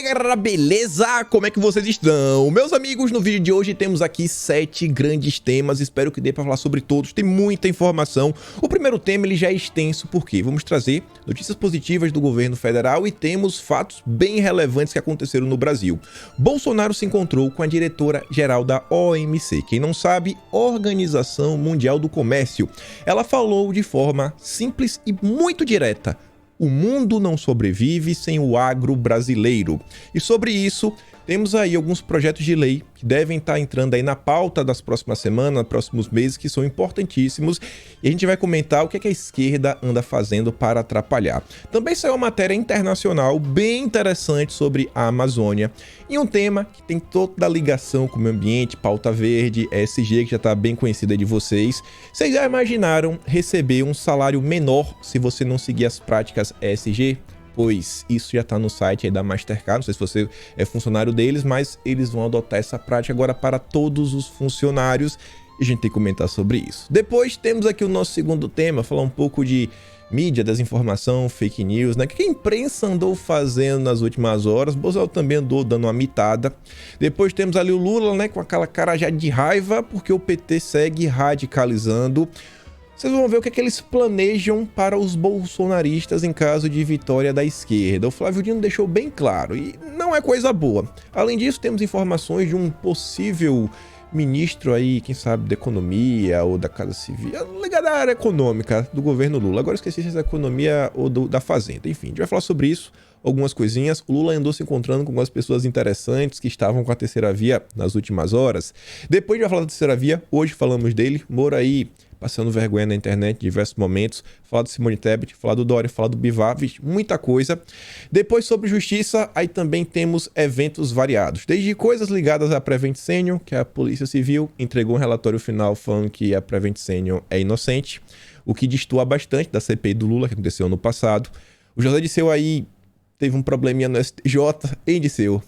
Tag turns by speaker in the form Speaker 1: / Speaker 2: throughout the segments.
Speaker 1: aí galera, beleza? Como é que vocês estão? Meus amigos, no vídeo de hoje temos aqui 7 grandes temas, espero que dê para falar sobre todos, tem muita informação. O primeiro tema ele já é extenso porque vamos trazer notícias positivas do governo federal e temos fatos bem relevantes que aconteceram no Brasil. Bolsonaro se encontrou com a diretora-geral da OMC, quem não sabe, Organização Mundial do Comércio. Ela falou de forma simples e muito direta: o mundo não sobrevive sem o agro brasileiro. E sobre isso, temos aí alguns projetos de lei que devem estar entrando aí na pauta das próximas semanas, próximos meses, que são importantíssimos. E a gente vai comentar o que a esquerda anda fazendo para atrapalhar. Também saiu uma matéria internacional bem interessante sobre a Amazônia. E um tema que tem toda a ligação com o meio ambiente, pauta verde, ESG, que já está bem conhecida de vocês. Vocês já imaginaram receber um salário menor se você não seguir as práticas ESG? Pois isso já está no site aí da Mastercard, não sei se você é funcionário deles, mas eles vão adotar essa prática agora para todos os funcionários e a gente tem que comentar sobre isso. Depois temos aqui o nosso segundo tema, falar um pouco de mídia, desinformação, fake news, né? O que a imprensa andou fazendo nas últimas horas. Bolsonaro também andou dando uma mitada. Depois temos ali o Lula, né, com aquela cara já de raiva, porque o PT segue radicalizando. Vocês vão ver o que eles planejam para os bolsonaristas em caso de vitória da esquerda. O Flávio Dino deixou bem claro, e não é coisa boa. Além disso, temos informações de um possível ministro aí, quem sabe, da economia ou da Casa Civil, ligado à área econômica do governo Lula. Agora esqueci se é da economia ou da fazenda. Enfim, a gente vai falar sobre isso, algumas coisinhas. O Lula andou se encontrando com algumas pessoas interessantes que estavam com a terceira via nas últimas horas. Depois a gente vai falar da terceira via, hoje falamos dele. Moro aí passando vergonha na internet em diversos momentos, falar do Simone Tebet, falar do Dória, falar do Bivar, muita coisa. Depois sobre justiça, aí também temos eventos variados, desde coisas ligadas à Prevent Senior, que a Polícia Civil entregou um relatório final falando que a Prevent Senior é inocente, o que destoa bastante da CPI do Lula, que aconteceu no passado. O José Dirceu aí teve um probleminha no STJ, e Dirceu.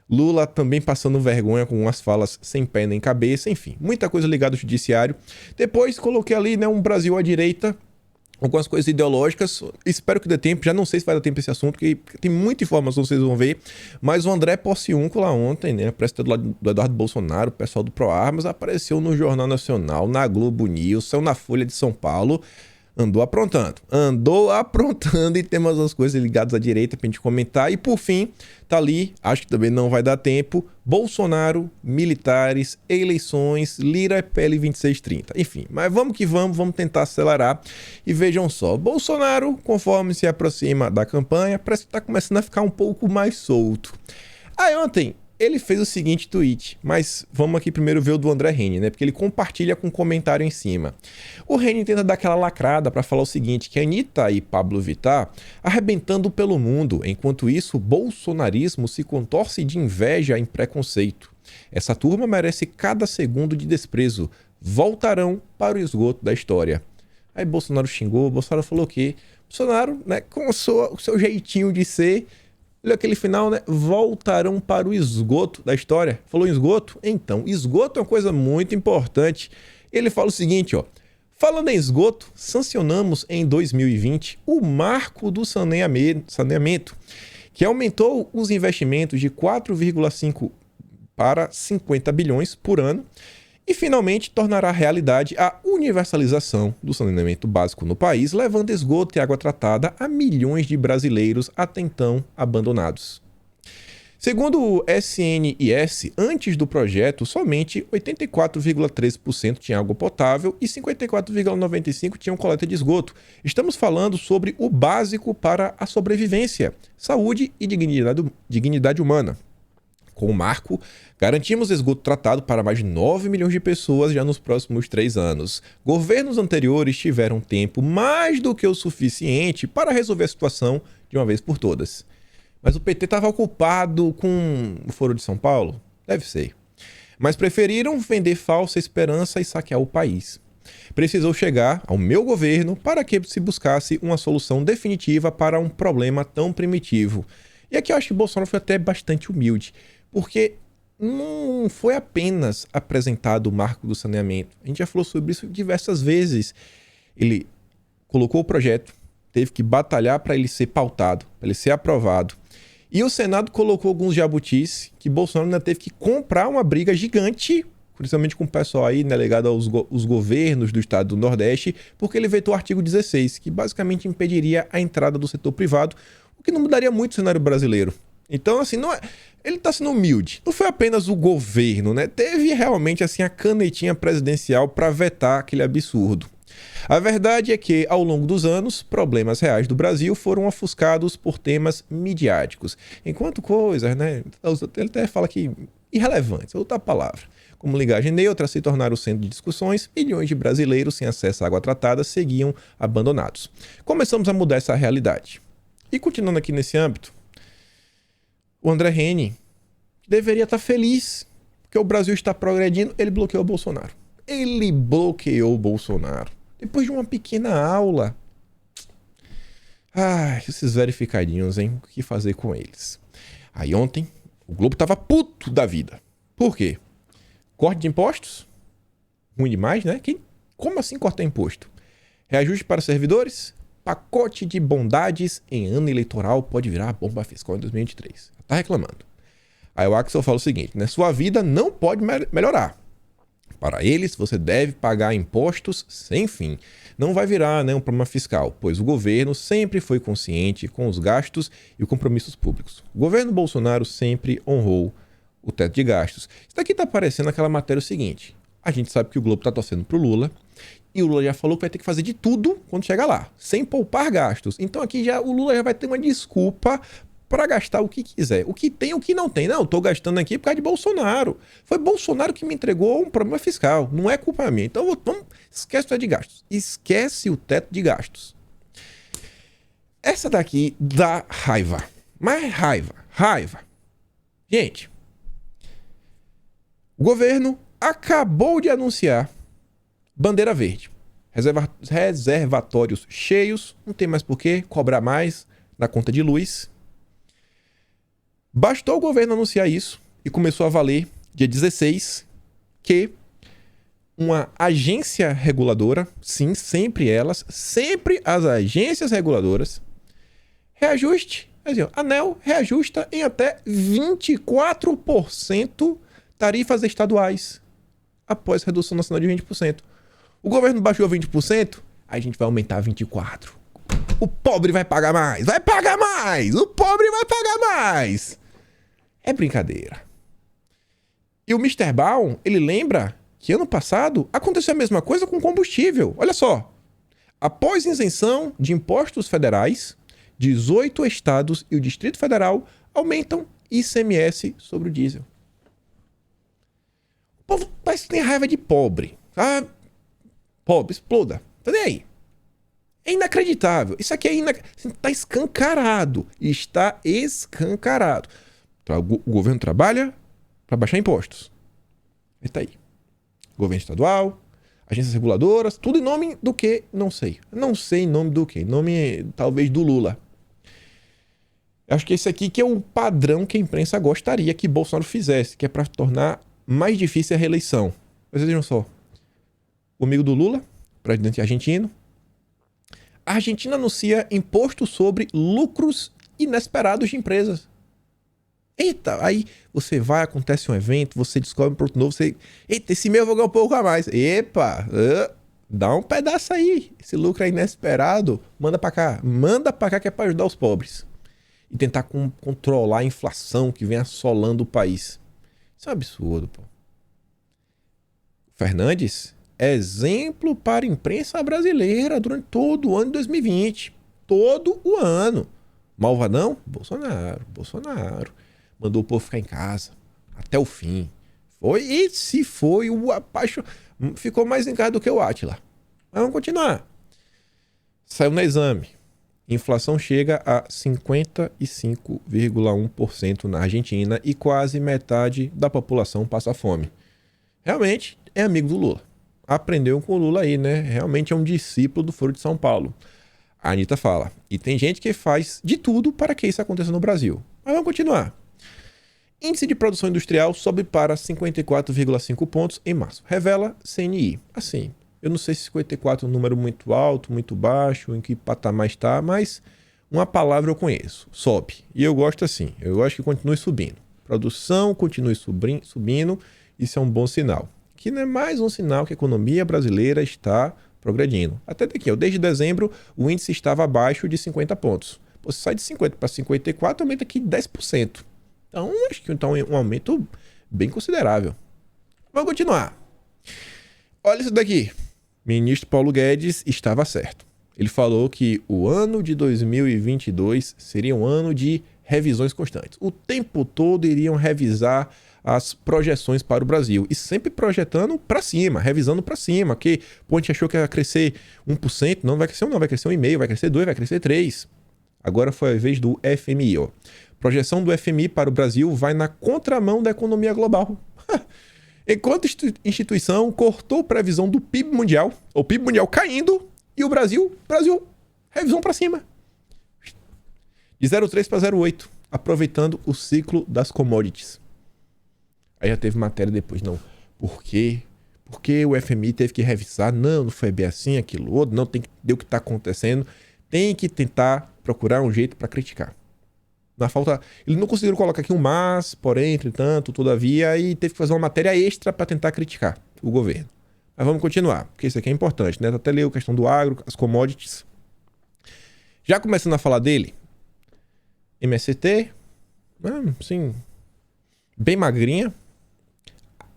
Speaker 1: Lula também passando vergonha com umas falas sem pé nem cabeça, enfim, muita coisa ligada ao judiciário. Depois coloquei ali, né, um Brasil à direita, algumas coisas ideológicas, espero que dê tempo, já não sei se vai dar tempo esse assunto, porque tem muita informação, vocês vão ver, mas o André Porciúnco lá ontem, né, apresentador do Eduardo Bolsonaro, o pessoal do ProArmas, apareceu no Jornal Nacional, na Globo News, saiu na Folha de São Paulo. Andou aprontando e temos as coisas ligadas à direita pra gente comentar. E por fim, tá ali, acho que também não vai dar tempo, Bolsonaro, militares, eleições, Lira, PL 2630. Enfim, mas vamos que vamos tentar acelerar. E vejam só, Bolsonaro, conforme se aproxima da campanha, parece que tá começando a ficar um pouco mais solto. Aí ontem ele fez o seguinte tweet, mas vamos aqui primeiro ver o do André Henning, né? Porque ele compartilha com um comentário em cima. O Henning tenta dar aquela lacrada para falar o seguinte, que a Anitta e Pablo Vittar arrebentando pelo mundo, enquanto isso o bolsonarismo se contorce de inveja e preconceito. Essa turma merece cada segundo de desprezo. Voltarão para o esgoto da história. Aí Bolsonaro xingou, Bolsonaro falou que Bolsonaro, né, com o seu jeitinho de ser, olha aquele final, né? Voltarão para o esgoto da história. Falou em esgoto? Então, esgoto é uma coisa muito importante. Ele fala o seguinte, ó. Falando em esgoto, sancionamos em 2020 o marco do saneamento, que aumentou os investimentos de 4,5 para 50 bilhões por ano e finalmente tornará realidade a universalização do saneamento básico no país, levando esgoto e água tratada a milhões de brasileiros até então abandonados. Segundo o SNS, antes do projeto, somente 84,3% tinha água potável e 54,95% tinham coleta de esgoto. Estamos falando sobre o básico para a sobrevivência, saúde e dignidade humana. Com o marco, garantimos esgoto tratado para mais de 9 milhões de pessoas já nos próximos 3 anos. Governos anteriores tiveram tempo mais do que o suficiente para resolver a situação de uma vez por todas. Mas o PT estava ocupado com o Foro de São Paulo? Deve ser. Mas preferiram vender falsa esperança e saquear o país. Precisou chegar ao meu governo para que se buscasse uma solução definitiva para um problema tão primitivo. E aqui eu acho que o Bolsonaro foi até bastante humilde, porque não foi apenas apresentado o marco do saneamento. A gente já falou sobre isso diversas vezes. Ele colocou o projeto, teve que batalhar para ele ser pautado, para ele ser aprovado. E o Senado colocou alguns jabutis que Bolsonaro ainda teve que comprar uma briga gigante, principalmente com o pessoal aí, né, ligado aos governos do estado do Nordeste, porque ele vetou o artigo 16, que basicamente impediria a entrada do setor privado, o que não mudaria muito o cenário brasileiro. Então, assim, não é... ele está sendo humilde. Não foi apenas o governo, né? Teve realmente, assim, a canetinha presidencial para vetar aquele absurdo. A verdade é que, ao longo dos anos, problemas reais do Brasil foram ofuscados por temas midiáticos. Enquanto coisas, né? Ele até fala que irrelevantes, outra palavra, como ligagem neutra, se tornaram o centro de discussões, milhões de brasileiros sem acesso à água tratada seguiam abandonados. Começamos a mudar essa realidade. E continuando aqui nesse âmbito, o André Reni deveria estar feliz porque o Brasil está progredindo. Ele bloqueou o Bolsonaro. Ele bloqueou o Bolsonaro. Depois de uma pequena aula. Ai, esses verificadinhos, hein? O que fazer com eles? Aí ontem, o Globo tava puto da vida. Por quê? Corte de impostos? Ruim demais, né? Como assim cortar imposto? Reajuste para servidores? Pacote de bondades em ano eleitoral pode virar bomba fiscal em 2023. Tá reclamando. Aí o Axel fala o seguinte, né? Sua vida não pode melhorar. Para eles, você deve pagar impostos sem fim. Não vai virar, né, um problema fiscal, pois o governo sempre foi consciente com os gastos e os compromissos públicos. O governo Bolsonaro sempre honrou o teto de gastos. Isso daqui tá parecendo aquela matéria seguinte. A gente sabe que o Globo tá torcendo pro Lula. E o Lula já falou que vai ter que fazer de tudo quando chegar lá, sem poupar gastos. Então aqui já o Lula já vai ter uma desculpa para gastar o que quiser. O que tem e o que não tem. Não, eu tô gastando aqui por causa de Bolsonaro. Foi Bolsonaro que me entregou um problema fiscal. Não é culpa minha. Então vamos, esquece o teto de gastos. Esquece o teto de gastos. Essa daqui dá raiva. Mas raiva. Gente, o governo acabou de anunciar bandeira verde. Reservatórios cheios. Não tem mais por que cobrar mais na conta de luz. Bastou o governo anunciar isso e começou a valer dia 16 que uma agência reguladora, sim, sempre as agências reguladoras, reajuste, assim, a ANEEL reajusta em até 24% tarifas estaduais após redução nacional de 20%. O governo baixou 20%, a gente vai aumentar 24%. O pobre vai pagar mais! Vai pagar mais! O pobre vai pagar mais! É brincadeira. E o Mr. Baum, ele lembra que ano passado aconteceu a mesma coisa com combustível. Olha só. Após isenção de impostos federais, 18 estados e o Distrito Federal aumentam ICMS sobre o diesel. O povo parece que tem raiva de pobre. Ah, pobre, exploda. Tá nem aí. É inacreditável. Isso aqui está escancarado. Está escancarado. O governo trabalha para baixar impostos. Ele tá aí. Governo estadual, agências reguladoras, tudo em nome do que? Não sei. Não sei em nome do que. Em nome, talvez, do Lula. Acho que esse aqui que é o padrão que a imprensa gostaria que Bolsonaro fizesse, que é para tornar mais difícil a reeleição. Mas vejam só. O amigo do Lula, presidente argentino, a Argentina anuncia imposto sobre lucros inesperados de empresas. Eita, aí você vai, acontece um evento, você descobre um produto novo, você... Eita, esse meu eu vou ganhar um pouco a mais. Epa, dá um pedaço aí. Esse lucro é inesperado, manda pra cá. Manda pra cá que é pra ajudar os pobres. E tentar controlar a inflação que vem assolando o país. Isso é um absurdo, pô. Fernandes é exemplo para a imprensa brasileira durante todo o ano de 2020. Todo o ano. Malvadão? Bolsonaro. Mandou o povo ficar em casa até o fim. E se foi o apaixonado. Ficou mais em casa do que o Átila. Mas vamos continuar. Saiu no exame. Inflação chega a 55,1% na Argentina e quase metade da população passa fome. Realmente é amigo do Lula. Aprendeu com o Lula aí, né? Realmente é um discípulo do Foro de São Paulo. A Anitta fala. E tem gente que faz de tudo para que isso aconteça no Brasil. Mas vamos continuar. Índice de produção industrial sobe para 54,5 pontos em março. Revela CNI. Assim, eu não sei se 54 é um número muito alto, muito baixo, em que patamar está, mas uma palavra eu conheço, sobe. E eu gosto assim, eu gosto que continue subindo. Produção continue subindo, isso é um bom sinal. Que não é mais um sinal que a economia brasileira está progredindo. Até daqui, ó, desde dezembro, o índice estava abaixo de 50 pontos. Você sai de 50 para 54, aumenta aqui 10%. Então, acho que então, é um aumento bem considerável. Vamos continuar. Olha isso daqui. Ministro Paulo Guedes estava certo. Ele falou que o ano de 2022 seria um ano de revisões constantes. O tempo todo iriam revisar as projeções para o Brasil. E sempre projetando para cima, revisando para cima. Que a gente achou que ia crescer 1%, não vai crescer 1%, não, vai crescer 1,5%, vai crescer 2%, vai crescer 3%. Agora foi a vez do FMI. Ó. Projeção do FMI para o Brasil vai na contramão da economia global. Enquanto a instituição cortou previsão do PIB mundial, o PIB mundial caindo, e o Brasil, revisão para cima. De 0,3 para 0,8, aproveitando o ciclo das commodities. Aí já teve matéria depois, não. Por quê? Porque o FMI teve que revisar? Não foi bem assim, aquilo outro, não tem que ver o que está acontecendo. Tem que tentar procurar um jeito para criticar. Na falta, ele não conseguiu colocar aqui um mas, porém, entretanto, todavia, e teve que fazer uma matéria extra para tentar criticar o governo. Mas vamos continuar, porque isso aqui é importante, né? Até leu a questão do agro, as commodities. Já começando a falar dele, MST, sim, bem magrinha.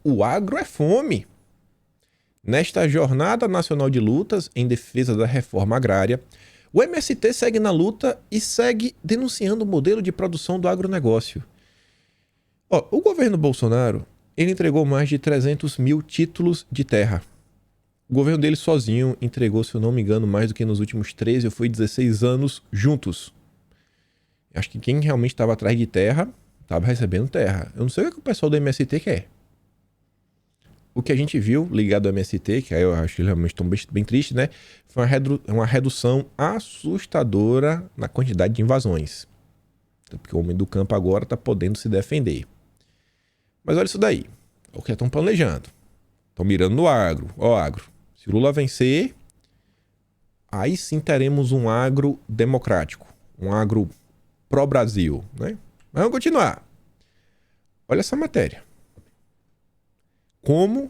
Speaker 1: O agro é fome. Nesta jornada nacional de lutas em defesa da reforma agrária, o MST segue na luta e segue denunciando o modelo de produção do agronegócio. O governo Bolsonaro, ele entregou mais de 300 mil títulos de terra. O governo dele sozinho entregou, se eu não me engano, mais do que nos últimos 13 ou foi 16 anos juntos. Acho que quem realmente estava atrás de terra, estava recebendo terra. Eu não sei o que o pessoal do MST quer. O que a gente viu ligado ao MST, que aí eu acho que eles realmente estão bem tristes, né? Foi uma redução assustadora na quantidade de invasões. Porque o homem do campo agora está podendo se defender. Mas olha isso daí. O que estão planejando. Estão mirando no agro. Agro. Se o Lula vencer, aí sim teremos um agro democrático. Um agro pró-Brasil, né? Mas vamos continuar. Olha essa matéria. Como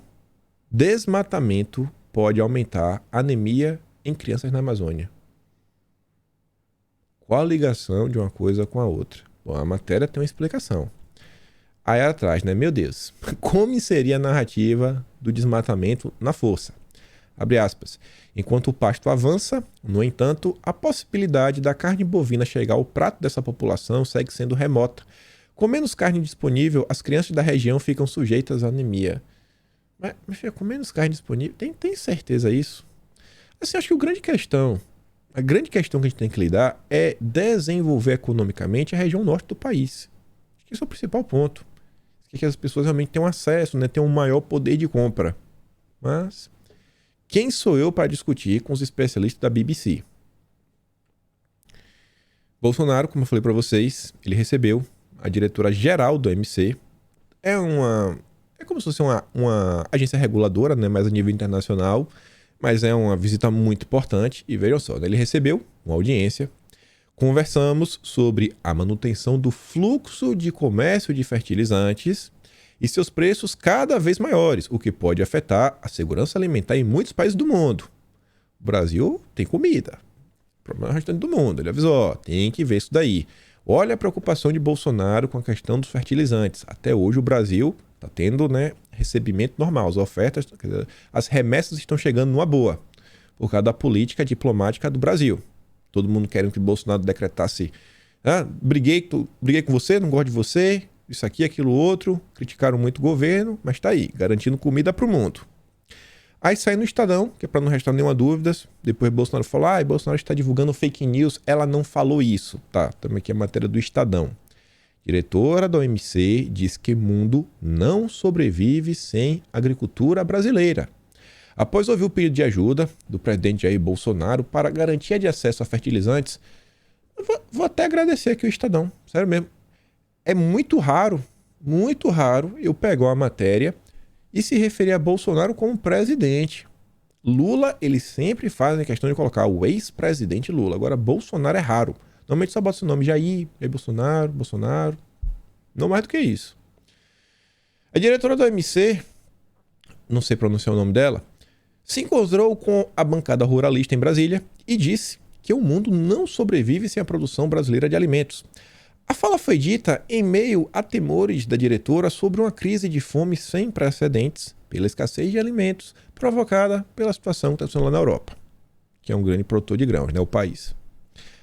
Speaker 1: desmatamento pode aumentar a anemia em crianças na Amazônia? Qual a ligação de uma coisa com a outra? Bom, a matéria tem uma explicação. Aí atrás, né? Meu Deus. Como seria a narrativa do desmatamento na força? Abre aspas. Enquanto o pasto avança, no entanto, a possibilidade da carne bovina chegar ao prato dessa população segue sendo remota. Com menos carne disponível, as crianças da região ficam sujeitas à anemia. Mas com menos carne disponível, tem certeza isso? Assim, acho que a grande questão que a gente tem que lidar é desenvolver economicamente a região norte do país. Acho que esse é o principal ponto. Que as pessoas realmente tenham acesso, né? Tenham um maior poder de compra. Mas quem sou eu para discutir com os especialistas da BBC? Bolsonaro, como eu falei para vocês, ele recebeu a diretora-geral do OMC. É como se fosse uma agência reguladora, né, mais a nível internacional, mas é uma visita muito importante. E vejam só, né, ele recebeu uma audiência, conversamos sobre a manutenção do fluxo de comércio de fertilizantes e seus preços cada vez maiores, o que pode afetar a segurança alimentar em muitos países do mundo. O Brasil tem comida, o problema é o restante do mundo. Ele avisou, tem que ver isso daí. Olha a preocupação de Bolsonaro com a questão dos fertilizantes. Até hoje o Brasil está tendo, né, recebimento normal. As ofertas, as remessas estão chegando numa boa, por causa da política diplomática do Brasil. Todo mundo querendo que Bolsonaro decretasse briguei com você, não gosto de você, isso aqui, aquilo outro. Criticaram muito o governo, mas tá aí, garantindo comida para o mundo. Aí sai no Estadão, que é para não restar nenhuma dúvida. Depois Bolsonaro falou, Bolsonaro está divulgando fake news. Ela não falou isso, tá? Também aqui é a matéria do Estadão. Diretora da OMC diz que o mundo não sobrevive sem agricultura brasileira. Após ouvir o pedido de ajuda do presidente Jair Bolsonaro para garantia de acesso a fertilizantes, vou até agradecer aqui o Estadão, sério mesmo. É muito raro eu pegar uma matéria e se referir a Bolsonaro como presidente. Lula, ele sempre faz a questão de colocar o ex-presidente Lula. Agora, Bolsonaro é raro. Normalmente só bota o nome Jair Bolsonaro, Bolsonaro. Não mais do que isso. A diretora do OMC, não sei pronunciar o nome dela, se encontrou com a bancada ruralista em Brasília e disse que o mundo não sobrevive sem a produção brasileira de alimentos. A fala foi dita em meio a temores da diretora sobre uma crise de fome sem precedentes pela escassez de alimentos provocada pela situação que está acontecendo lá na Europa, que é um grande produtor de grãos, né, o país.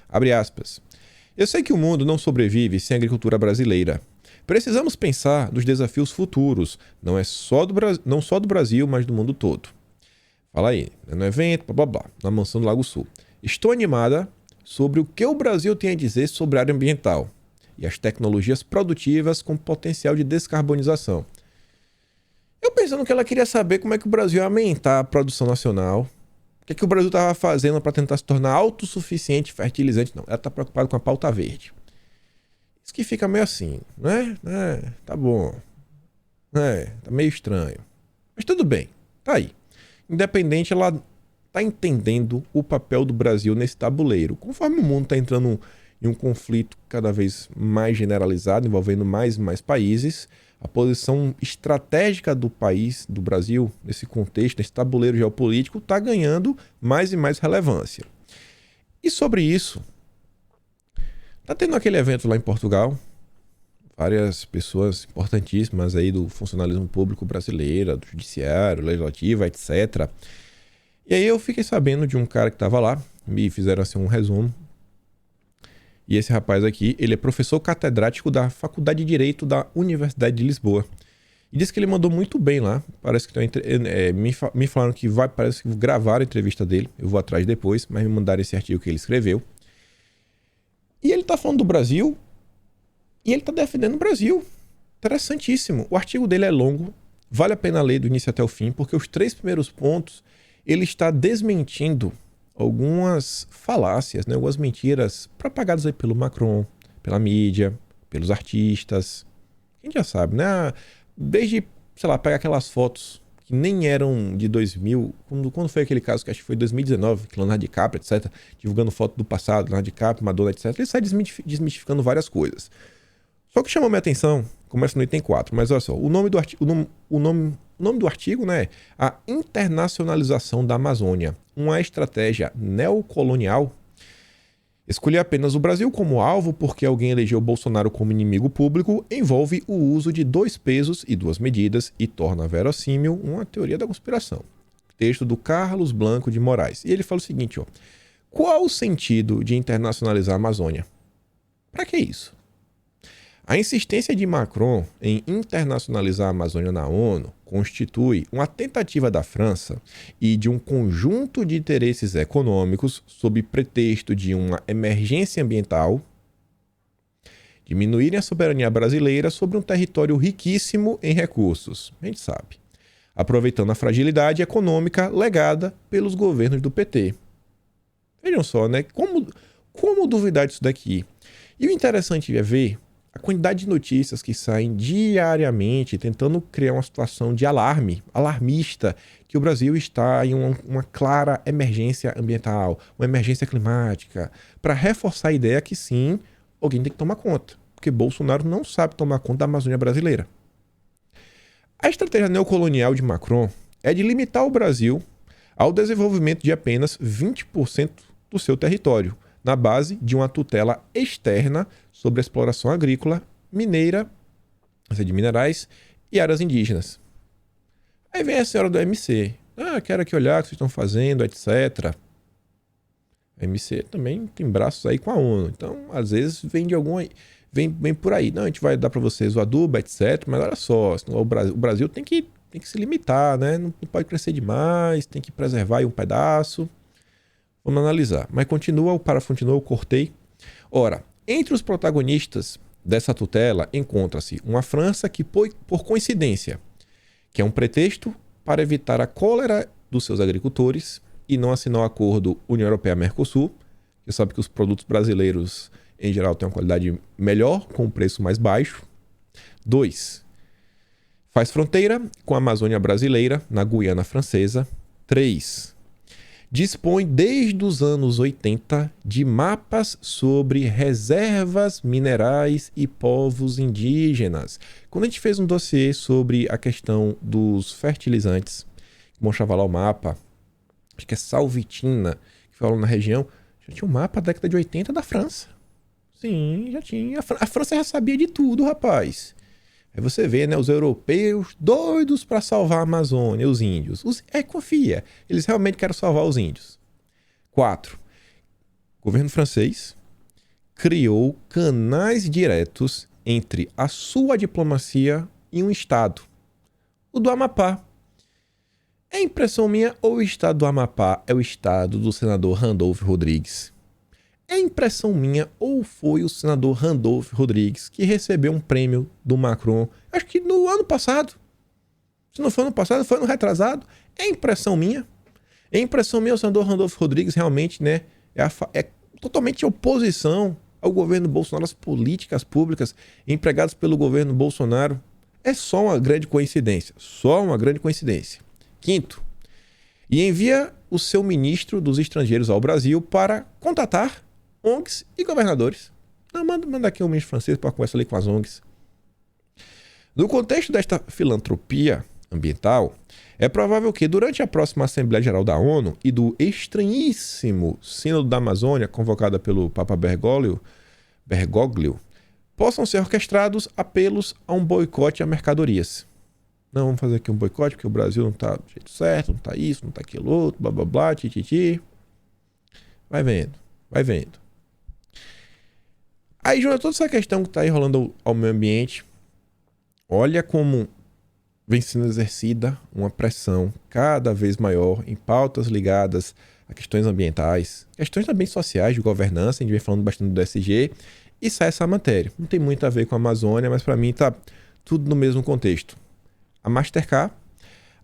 Speaker 1: Abre aspas. Eu sei que o mundo não sobrevive sem a agricultura brasileira. Precisamos pensar nos desafios futuros, não só do Brasil, mas do mundo todo. Fala aí, no evento, blá blá blá, na mansão do Lago Sul. Estou animada sobre o que o Brasil tem a dizer sobre a área ambiental e as tecnologias produtivas com potencial de descarbonização. Eu pensando que ela queria saber como é que o Brasil ia aumentar a produção nacional, o que o Brasil estava fazendo para tentar se tornar autossuficiente em fertilizante. Não, ela está preocupada com a pauta verde. Isso que fica meio assim, né? Tá bom. Tá meio estranho. Mas tudo bem, tá aí. Independente, ela tá entendendo o papel do Brasil nesse tabuleiro. Conforme o mundo está entrando em um conflito cada vez mais generalizado, envolvendo mais e mais países, a posição estratégica do país, do Brasil, nesse contexto, nesse tabuleiro geopolítico, está ganhando mais e mais relevância. E sobre isso, está tendo aquele evento lá em Portugal, várias pessoas importantíssimas aí do funcionalismo público brasileiro, do judiciário, legislativo, etc. E aí eu fiquei sabendo de um cara que estava lá, me fizeram assim um resumo. E esse rapaz aqui, ele é professor catedrático da Faculdade de Direito da Universidade de Lisboa. E disse que ele mandou muito bem lá. Parece que me falaram que parece que gravaram a entrevista dele. Eu vou atrás depois, mas me mandaram esse artigo que ele escreveu. E ele tá falando do Brasil e ele tá defendendo o Brasil. Interessantíssimo. O artigo dele é longo, vale a pena ler do início até o fim, porque os 3 primeiros pontos ele está desmentindo algumas falácias, né? Algumas mentiras propagadas aí pelo Macron, pela mídia, pelos artistas. A gente já sabe, né? Desde, sei lá, pegar aquelas fotos que nem eram de 2000, quando foi aquele caso que acho que foi 2019, que Leonardo DiCaprio, etc., divulgando foto do passado, Leonardo DiCaprio, Madonna, etc., ele sai desmistificando várias coisas. Só que chamou minha atenção, começa no item 4, mas olha só, o nome do artigo, né, é A Internacionalização da Amazônia, uma estratégia neocolonial. Escolher apenas o Brasil como alvo porque alguém elegeu Bolsonaro como inimigo público envolve o uso de 2 pesos e 2 medidas e torna verossímil uma teoria da conspiração. Texto do Carlos Blanco de Moraes. E ele fala o seguinte, ó. Qual o sentido de internacionalizar a Amazônia? Para que isso? A insistência de Macron em internacionalizar a Amazônia na ONU constitui uma tentativa da França e de um conjunto de interesses econômicos sob pretexto de uma emergência ambiental diminuírem a soberania brasileira sobre um território riquíssimo em recursos, a gente sabe, aproveitando a fragilidade econômica legada pelos governos do PT. Vejam só, né? Como duvidar disso daqui? E o interessante é ver a quantidade de notícias que saem diariamente tentando criar uma situação de alarmista, que o Brasil está em uma clara emergência ambiental, uma emergência climática, para reforçar a ideia que sim, alguém tem que tomar conta, porque Bolsonaro não sabe tomar conta da Amazônia brasileira. A estratégia neocolonial de Macron é de limitar o Brasil ao desenvolvimento de apenas 20% do seu território, na base de uma tutela externa sobre a exploração agrícola, mineira, de minerais e áreas indígenas. Aí vem a senhora do MC. Quero aqui olhar o que vocês estão fazendo, etc. A MC também tem braços aí com a ONU. Então, às vezes, vem por aí. Não, a gente vai dar para vocês o adubo, etc. Mas olha só, o Brasil tem que se limitar, né? Não pode crescer demais, tem que preservar aí um pedaço. Vamos analisar. Mas o parágrafo continua, eu cortei. Ora, entre os protagonistas dessa tutela encontra-se uma França que, por coincidência, que é um pretexto para evitar a cólera dos seus agricultores e não assinar o acordo União Europeia-Mercosul, que sabe que os produtos brasileiros, em geral, têm uma qualidade melhor, com um preço mais baixo. 2. Faz fronteira com a Amazônia brasileira, na Guiana Francesa. 3. dispõe desde os anos 80 de mapas sobre reservas minerais e povos indígenas. Quando a gente fez um dossiê sobre a questão dos fertilizantes, mostrava lá o mapa, acho que é Salvitina, que falou na região, já tinha um mapa da década de 80 da França. Sim, já tinha. A França já sabia de tudo, rapaz. Aí você vê, né, os europeus doidos para salvar a Amazônia, os índios. Confia, eles realmente querem salvar os índios. 4. O governo francês criou canais diretos entre a sua diplomacia e um estado, o do Amapá. É impressão minha ou o estado do Amapá é o estado do senador Randolph Rodrigues? É impressão minha ou foi o senador Randolph Rodrigues que recebeu um prêmio do Macron, acho que no ano passado? Se não foi no passado, foi no retrasado. É impressão minha? É impressão minha, o senador Randolph Rodrigues realmente, né, é totalmente oposição ao governo Bolsonaro, às políticas públicas empregadas pelo governo Bolsonaro. É só uma grande coincidência. Só uma grande coincidência. 5º, e envia o seu ministro dos estrangeiros ao Brasil para contatar ONGs e governadores. Não, manda aqui o ministro francês para conversar ali com as ONGs. No contexto desta filantropia ambiental, é provável que durante a próxima Assembleia Geral da ONU e do estranhíssimo Sínodo da Amazônia, convocada pelo Papa Bergoglio, possam ser orquestrados apelos a um boicote a mercadorias. Não, vamos fazer aqui um boicote, porque o Brasil não tá do jeito certo, não tá isso, não tá aquilo outro, blá blá blá, tititi. Vai vendo, vai vendo. Aí, junto a toda essa questão que tá aí rolando ao meio ambiente, olha como vem sendo exercida uma pressão cada vez maior em pautas ligadas a questões ambientais, questões também sociais, de governança, a gente vem falando bastante do ESG, e sai essa matéria. Não tem muito a ver com a Amazônia, mas para mim tá tudo no mesmo contexto. A Mastercard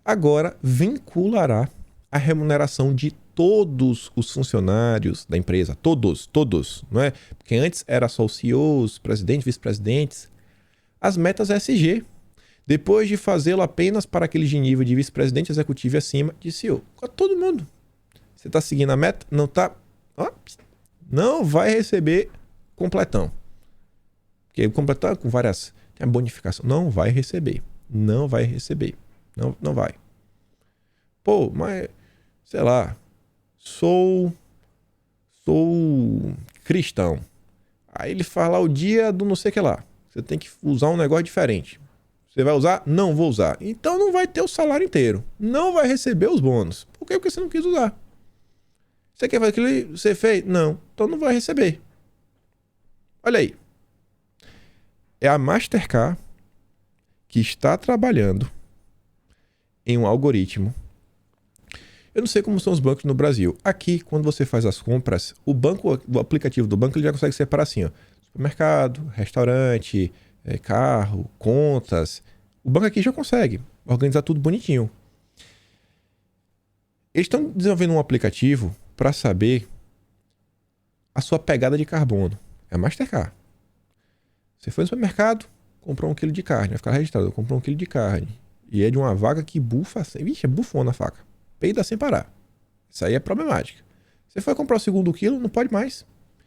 Speaker 1: agora vinculará a remuneração de todos os funcionários da empresa, todos, não é? Porque antes era só os CEOs, presidentes, vice-presidentes, as metas ESG. Depois de fazê-lo apenas para aqueles de nível de vice-presidente executivo e acima de CEO. Todo mundo. Você está seguindo a meta? Não está? Não vai receber completão. Porque o completão é com várias... Tem a bonificação. Não vai receber. Não vai receber. Não vai. Pô, mas... Sei lá. Sou cristão. Aí ele fala o dia do não sei o que lá. Você tem que usar um negócio diferente. Você vai usar? Não vou usar. Então não vai ter o salário inteiro. Não vai receber os bônus. Por quê? Porque você não quis usar. Você quer fazer aquilo que você fez? Não. Então não vai receber. Olha aí. É a Mastercard que está trabalhando em um algoritmo. Eu não sei como são os bancos no Brasil. Aqui, quando você faz as compras, o aplicativo do banco ele já consegue separar assim, ó, supermercado, restaurante, carro, contas. O banco aqui já consegue organizar tudo bonitinho. Eles estão desenvolvendo um aplicativo para saber a sua pegada de carbono. É a Mastercard. Você foi no supermercado, comprou 1 quilo de carne, vai ficar registrado, comprou 1 quilo de carne. E é de uma vaca que bufa, vixe, é bufona a faca. Peida sem parar. Isso aí é problemática. Você foi comprar o 2º quilo, não pode mais.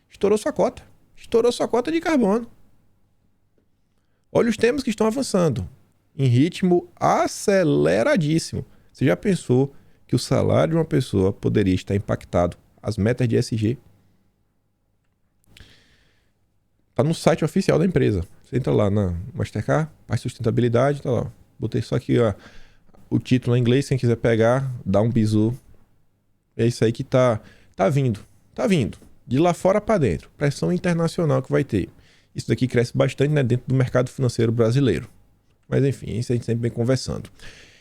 Speaker 1: Estourou sua cota. Estourou sua cota de carbono. Olha os temas que estão avançando em ritmo aceleradíssimo. Você já pensou que o salário de uma pessoa poderia estar impactado as metas de ESG? Tá no site oficial da empresa. Você entra lá na Mastercard, faz sustentabilidade, tá lá. Botei só aqui ó, o título em inglês, quem quiser pegar, dá um bisu. É isso aí que tá vindo. Tá vindo. De lá fora para dentro. Pressão internacional que vai ter. Isso daqui cresce bastante, né, dentro do mercado financeiro brasileiro. Mas enfim, isso a gente sempre vem conversando.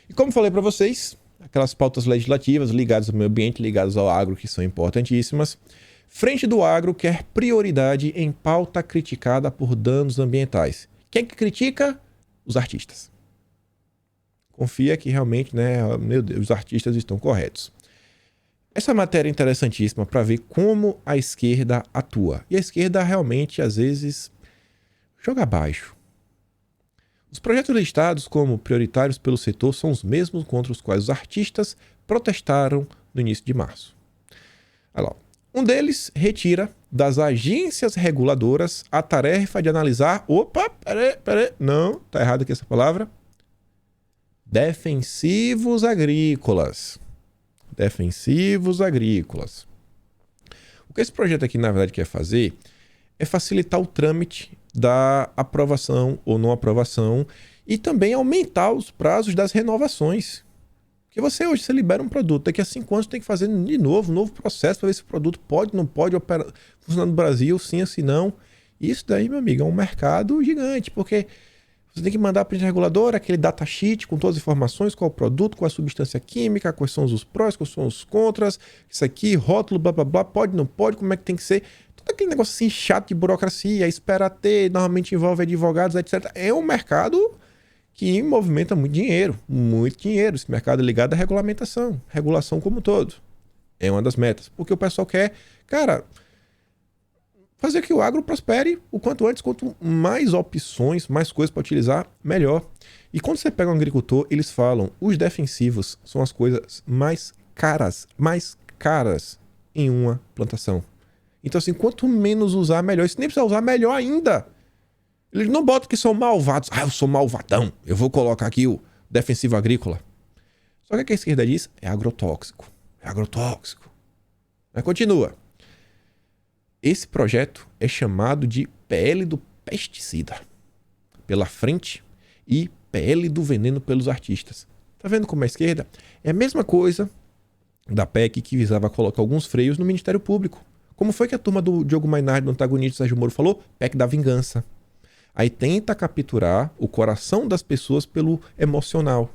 Speaker 1: E como falei para vocês, aquelas pautas legislativas ligadas ao meio ambiente, ligadas ao agro, que são importantíssimas. Frente do Agro quer prioridade em pauta criticada por danos ambientais. Quem que critica? Os artistas. Confia que realmente, né, meu Deus, os artistas estão corretos. Essa matéria é interessantíssima para ver como a esquerda atua. E a esquerda realmente, às vezes, joga abaixo. Os projetos listados como prioritários pelo setor são os mesmos contra os quais os artistas protestaram no início de março. Olha lá. Um deles retira das agências reguladoras a tarefa de analisar... Opa, peraí. Não, tá errado aqui essa palavra. Defensivos agrícolas. Defensivos agrícolas. O que esse projeto aqui, na verdade, quer fazer é facilitar o trâmite da aprovação ou não aprovação e também aumentar os prazos das renovações. Porque você hoje libera um produto, daqui a 5 anos tem que fazer de novo, um novo processo para ver se o produto pode, não pode funcionar no Brasil, sim ou se não. Isso daí, meu amigo, é um mercado gigante, porque você tem que mandar para a reguladora aquele datasheet com todas as informações, qual é o produto, qual é a substância química, quais são os prós, quais são os contras, isso aqui, rótulo, blá blá blá, pode, não pode, como é que tem que ser. Todo aquele negócio assim chato de burocracia, espera ter, normalmente envolve advogados, etc. É um mercado que movimenta muito dinheiro, muito dinheiro. Esse mercado é ligado à regulamentação, regulação como um todo. É uma das metas, porque o pessoal quer, cara, fazer que o agro prospere o quanto antes, quanto mais opções, mais coisas para utilizar, melhor. E quando você pega um agricultor, eles falam, os defensivos são as coisas mais caras em uma plantação. Então assim, quanto menos usar, melhor. E se nem precisar usar, melhor ainda. Eles não botam que são malvados. Ah, eu sou malvadão. Eu vou colocar aqui o defensivo agrícola. Só que o que a esquerda diz é agrotóxico. É agrotóxico. Mas continua. Esse projeto é chamado de PL do pesticida pela frente e PL do veneno pelos artistas. Tá vendo como é a esquerda? É a mesma coisa da PEC que visava colocar alguns freios no Ministério Público. Como foi que a turma do Diogo Mainardi, do antagonista Sérgio Moro, falou? PEC da vingança. Aí tenta capturar o coração das pessoas pelo emocional.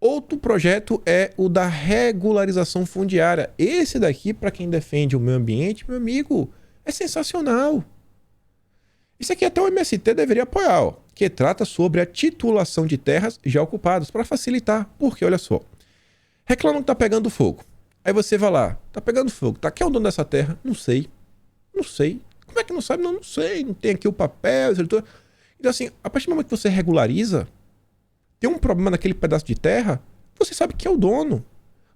Speaker 1: Outro projeto é o da regularização fundiária. Esse daqui, para quem defende o meio ambiente, meu amigo, é sensacional. Isso aqui até o MST deveria apoiar, ó, que trata sobre a titulação de terras já ocupadas, para facilitar. Porque, olha só, reclamam que tá pegando fogo. Aí você vai lá, tá pegando fogo, tá? Quem é o dono dessa terra? Não sei. Não sei. Como é que não sabe? Não sei. Não tem aqui o papel. Então, assim, a partir do momento que você regulariza, tem um problema naquele pedaço de terra, você sabe quem é o dono.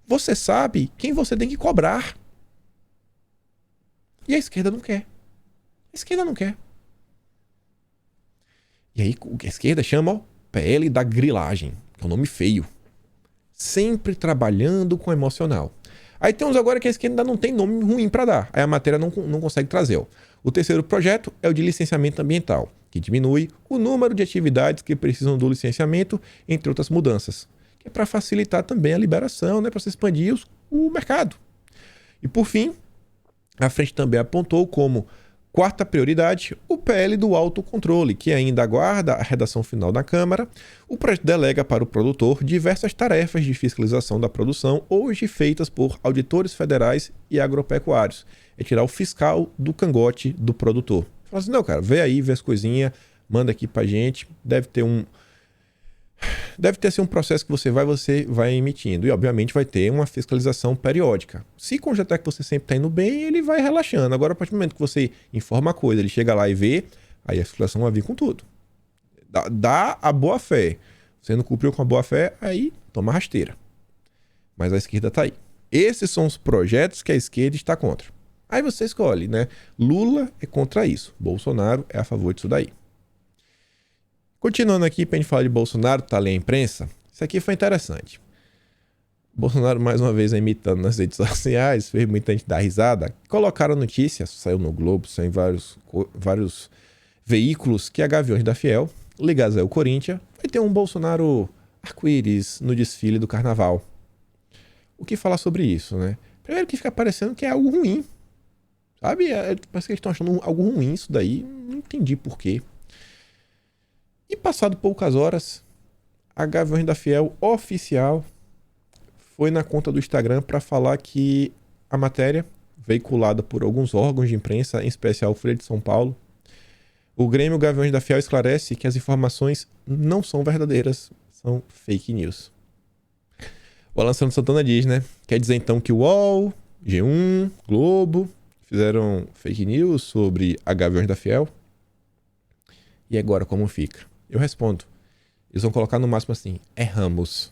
Speaker 1: Você sabe quem você tem que cobrar. E a esquerda não quer. A esquerda não quer. E aí a esquerda chama, ó, PL da grilagem, que é um nome feio. Sempre trabalhando com emocional. Aí tem uns agora que a esquerda ainda não tem nome ruim para dar. Aí a matéria não consegue trazer. Ó. O terceiro projeto é o de licenciamento ambiental, que diminui o número de atividades que precisam do licenciamento, entre outras mudanças. Que é para facilitar também a liberação, né, para se expandir o mercado. E por fim, a frente também apontou como quarta prioridade o PL do autocontrole, que ainda aguarda a redação final da Câmara. O projeto delega para o produtor diversas tarefas de fiscalização da produção, hoje feitas por auditores federais e agropecuários. É tirar o fiscal do cangote do produtor. Fala assim, não, cara, vê aí, vê as coisinhas, manda aqui pra gente. Deve ter assim, um processo que você vai emitindo. E, obviamente, vai ter uma fiscalização periódica. Se constatar que você sempre está indo bem, ele vai relaxando. Agora, a partir do momento que você informa a coisa, ele chega lá e vê, aí a fiscalização vai vir com tudo. Dá a boa fé. Você não cumpriu com a boa fé, aí toma rasteira. Mas a esquerda está aí. Esses são os projetos que a esquerda está contra. Aí você escolhe, né? Lula é contra isso. Bolsonaro é a favor disso daí. Continuando aqui, para a gente falar de Bolsonaro, tá ali a imprensa. Isso aqui foi interessante. Bolsonaro, mais uma vez, imitando nas redes sociais, fez muita gente dar risada. Colocaram a notícia, saiu no Globo, saiu em vários veículos, que a Gaviões da Fiel, ligados ao Corinthians, vai ter um Bolsonaro arco-íris no desfile do carnaval. O que falar sobre isso, né? Primeiro que fica parecendo que é algo ruim. Sabe? Parece que eles estão achando algo ruim isso daí. Não entendi por quê. E passado poucas horas, a Gaviões da Fiel oficial foi na conta do Instagram para falar que a matéria, veiculada por alguns órgãos de imprensa, em especial o Folha de São Paulo, o Grêmio Gaviões da Fiel esclarece que as informações não são verdadeiras, são fake news. O Alan Santos Santana diz, né? Quer dizer então que o UOL, G1, Globo fizeram fake news sobre a Gaviões da Fiel? E agora como fica? Eu respondo. Eles vão colocar no máximo assim, erramos.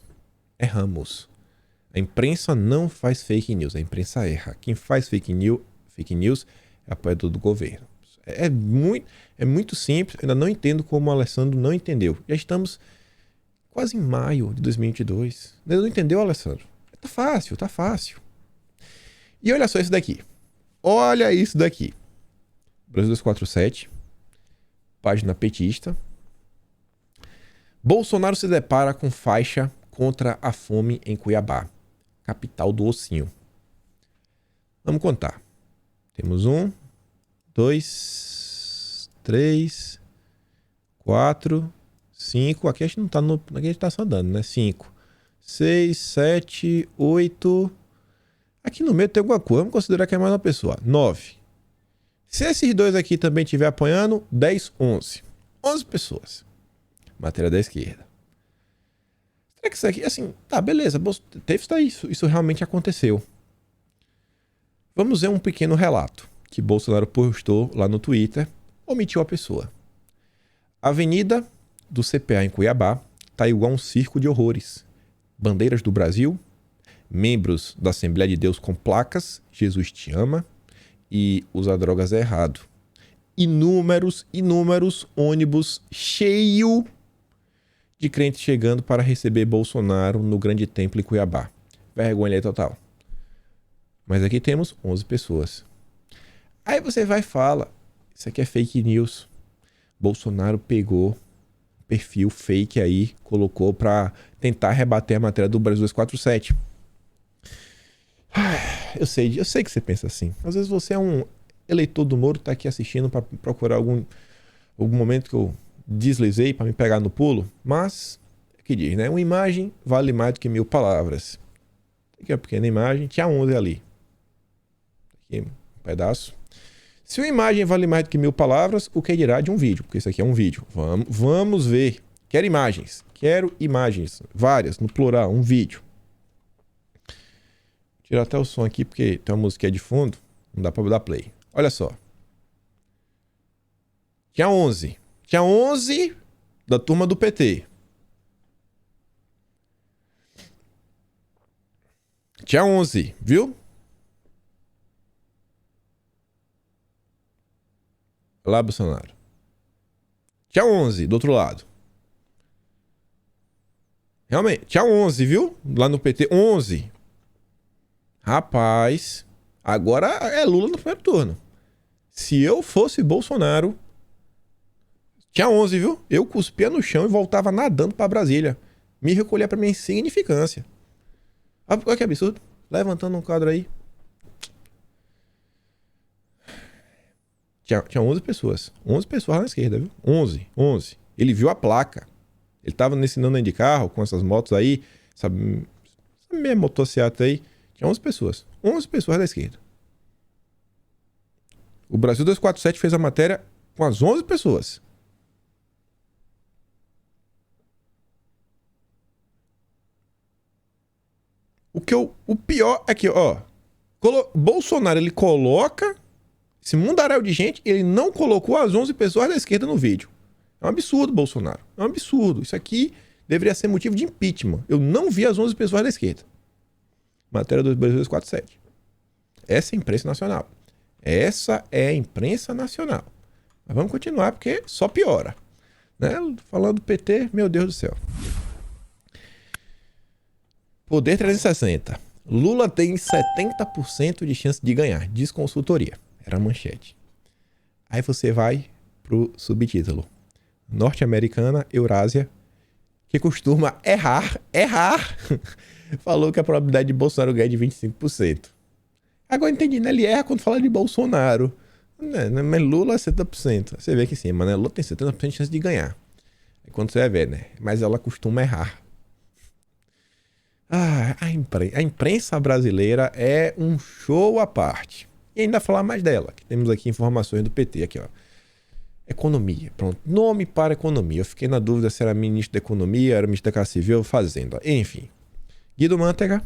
Speaker 1: A imprensa não faz fake news, a imprensa erra. Quem faz fake news é apoiador do governo. É muito simples, ainda não entendo como o Alessandro não entendeu. Já estamos quase em maio de 2022. Ainda não entendeu, Alessandro? Tá fácil, tá fácil. E olha só isso daqui. Olha isso daqui. Brasil 247, página petista. Bolsonaro se depara com faixa contra a fome em Cuiabá, capital do Ossinho. Vamos contar. Temos 1, 2, 3, 4, 5. Aqui a gente não tá no. Aqui a gente tá só andando, né? 5, 6, 7, 8. Aqui no meio tem alguma coisa. Vamos considerar que é mais uma pessoa. 9. Se esses dois aqui também estiver apoiando, 10, 11. 11 pessoas. Matéria da esquerda. Será que isso aqui, assim, tá, beleza, teve isso realmente aconteceu. Vamos ver um pequeno relato que Bolsonaro postou lá no Twitter, omitiu a pessoa. A avenida do CPA em Cuiabá tá igual um circo de horrores. Bandeiras do Brasil, membros da Assembleia de Deus com placas, Jesus te ama, e usar drogas é errado. Inúmeros ônibus cheio de crentes chegando para receber Bolsonaro no grande templo em Cuiabá. Vergonha total. Mas aqui temos 11 pessoas. Aí você vai e fala, isso aqui é fake news. Bolsonaro pegou um perfil fake aí, colocou para tentar rebater a matéria do Brasil 247. Eu sei que você pensa assim. Às vezes você é um eleitor do Moro, tá aqui assistindo para procurar algum momento que eu deslizei para me pegar no pulo, mas é que diz, né? Uma imagem vale mais do que 1000 palavras. Aqui é uma pequena imagem, tinha 11 ali. Aqui um pedaço. Se uma imagem vale mais do que 1000 palavras, o que dirá de um vídeo? Porque isso aqui é um vídeo. Vamos ver. Quero imagens, várias, no plural, um vídeo. Tirar até o som aqui, porque tem uma música de fundo. Não dá pra dar play. Olha só. Tinha 11. Tinha 11 da turma do PT. Tinha 11, viu? Olha lá, Bolsonaro. Tinha 11 do outro lado. Realmente, tinha 11, viu? Lá no PT, 11. Rapaz, agora é Lula no primeiro turno. Se eu fosse Bolsonaro, tinha 11, viu? Eu cuspia no chão e voltava nadando pra Brasília. Me recolher pra minha insignificância. Olha que absurdo. Levantando um quadro aí. Tinha 11 pessoas. 11 pessoas lá na esquerda, viu? 11. Ele viu a placa. Ele tava ensinando aí de carro com essas motos aí. Essa minha motocicleta aí. Tinha 11 pessoas. 11 pessoas da esquerda. O Brasil 247 fez a matéria com as 11 pessoas. O pior é que, ó, Bolsonaro, ele coloca esse mundaréu de gente e ele não colocou as 11 pessoas da esquerda no vídeo. É um absurdo, Bolsonaro. É um absurdo. Isso aqui deveria ser motivo de impeachment. Eu não vi as 11 pessoas da esquerda. Matéria do Brasil 247. Essa é a imprensa nacional. Essa é a imprensa nacional. Mas vamos continuar porque só piora. Né? Falando do PT, meu Deus do céu. Poder 360. Lula tem 70% de chance de ganhar. Diz consultoria. Era a manchete. Aí você vai pro subtítulo. Norte-americana, Eurásia, que costuma errar, falou que a probabilidade de Bolsonaro ganhar é de 25%. Agora entendi, né? Ele erra quando fala de Bolsonaro. Mas Lula é 70%. Você vê aqui em cima, né? Lula tem 70% de chance de ganhar. É quando você vai ver, né? Mas ela costuma errar. A imprensa brasileira é um show à parte. E ainda falar mais dela, que temos aqui informações do PT, aqui ó. Economia, pronto. Nome para economia. Eu fiquei na dúvida se era ministro da Economia, era ministro da Casa Civil, Fazenda. Enfim. Guido Mantega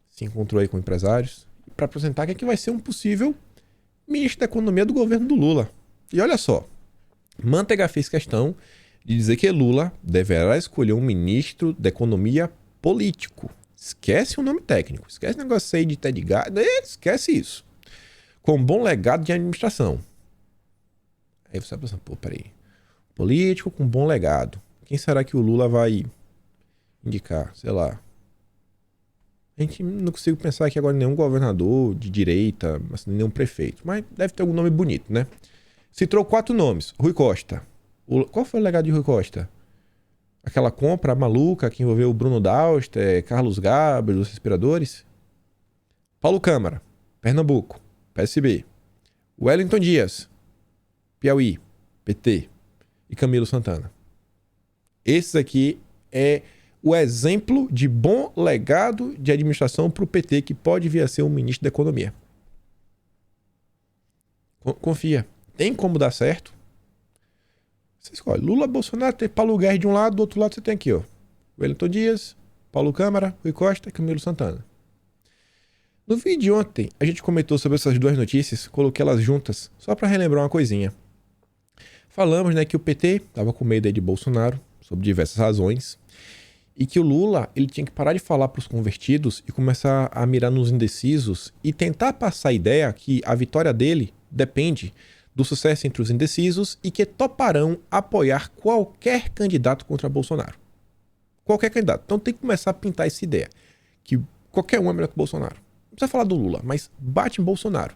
Speaker 1: se encontrou aí com empresários para apresentar quem é que vai ser um possível ministro da Economia do governo do Lula. E olha só, Mantega fez questão de dizer que Lula deverá escolher um ministro da Economia político, Esquece o nome técnico. Esquece o negócio aí de Ted Gás. Esquece isso. Com um bom legado de administração. Aí você vai pensar, pô, peraí. Político com bom legado. Quem será que o Lula vai indicar? Sei lá. A gente não consigo pensar aqui agora em nenhum governador de direita, assim, nenhum prefeito. Mas deve ter algum nome bonito, né? Citou 4 nomes. Rui Costa. Qual foi o legado de Rui Costa? Aquela compra maluca que envolveu o Bruno Dauster, Carlos Gabriel, dos respiradores. Paulo Câmara, Pernambuco, PSB. Wellington Dias, Piauí, PT. E Camilo Santana. Esse aqui é o exemplo de bom legado de administração para o PT que pode vir a ser um ministro da Economia. Confia. Tem como dar certo. Você escolhe. Lula, Bolsonaro, tem Paulo Guedes de um lado, do outro lado você tem aqui, ó. Wellington Dias, Paulo Câmara, Rui Costa e Camilo Santana. No vídeo de ontem, a gente comentou sobre essas 2 notícias, coloquei elas juntas, só para relembrar uma coisinha. Falamos, né, que o PT estava com medo aí de Bolsonaro, sob diversas razões, e que o Lula ele tinha que parar de falar para os convertidos e começar a mirar nos indecisos e tentar passar a ideia que a vitória dele depende do sucesso entre os indecisos e que toparão apoiar qualquer candidato contra Bolsonaro. Qualquer candidato. Então tem que começar a pintar essa ideia, que qualquer um é melhor que Bolsonaro. Não precisa falar do Lula, mas bate em Bolsonaro.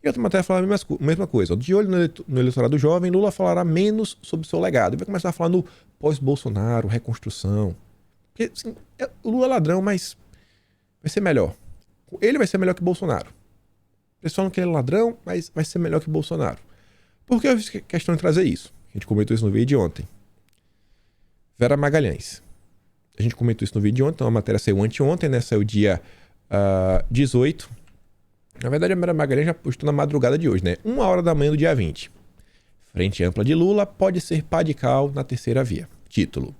Speaker 1: E outra matéria fala a mesma coisa. De olho no eleitorado jovem, Lula falará menos sobre o seu legado. Ele vai começar a falar no pós-Bolsonaro, reconstrução. Porque assim, o Lula é ladrão, mas vai ser melhor. Ele vai ser melhor que Bolsonaro. O pessoal não quer ele ladrão, mas vai ser melhor que Bolsonaro. Por que eu fiz questão de trazer isso? A gente comentou isso no vídeo de ontem. Vera Magalhães. A gente comentou isso no vídeo de ontem, então a matéria saiu anteontem, né? Saiu dia 18. Na verdade, a Vera Magalhães já postou na madrugada de hoje, né? 1h da manhã do dia 20. Frente ampla de Lula pode ser pá de cal na terceira via. Título.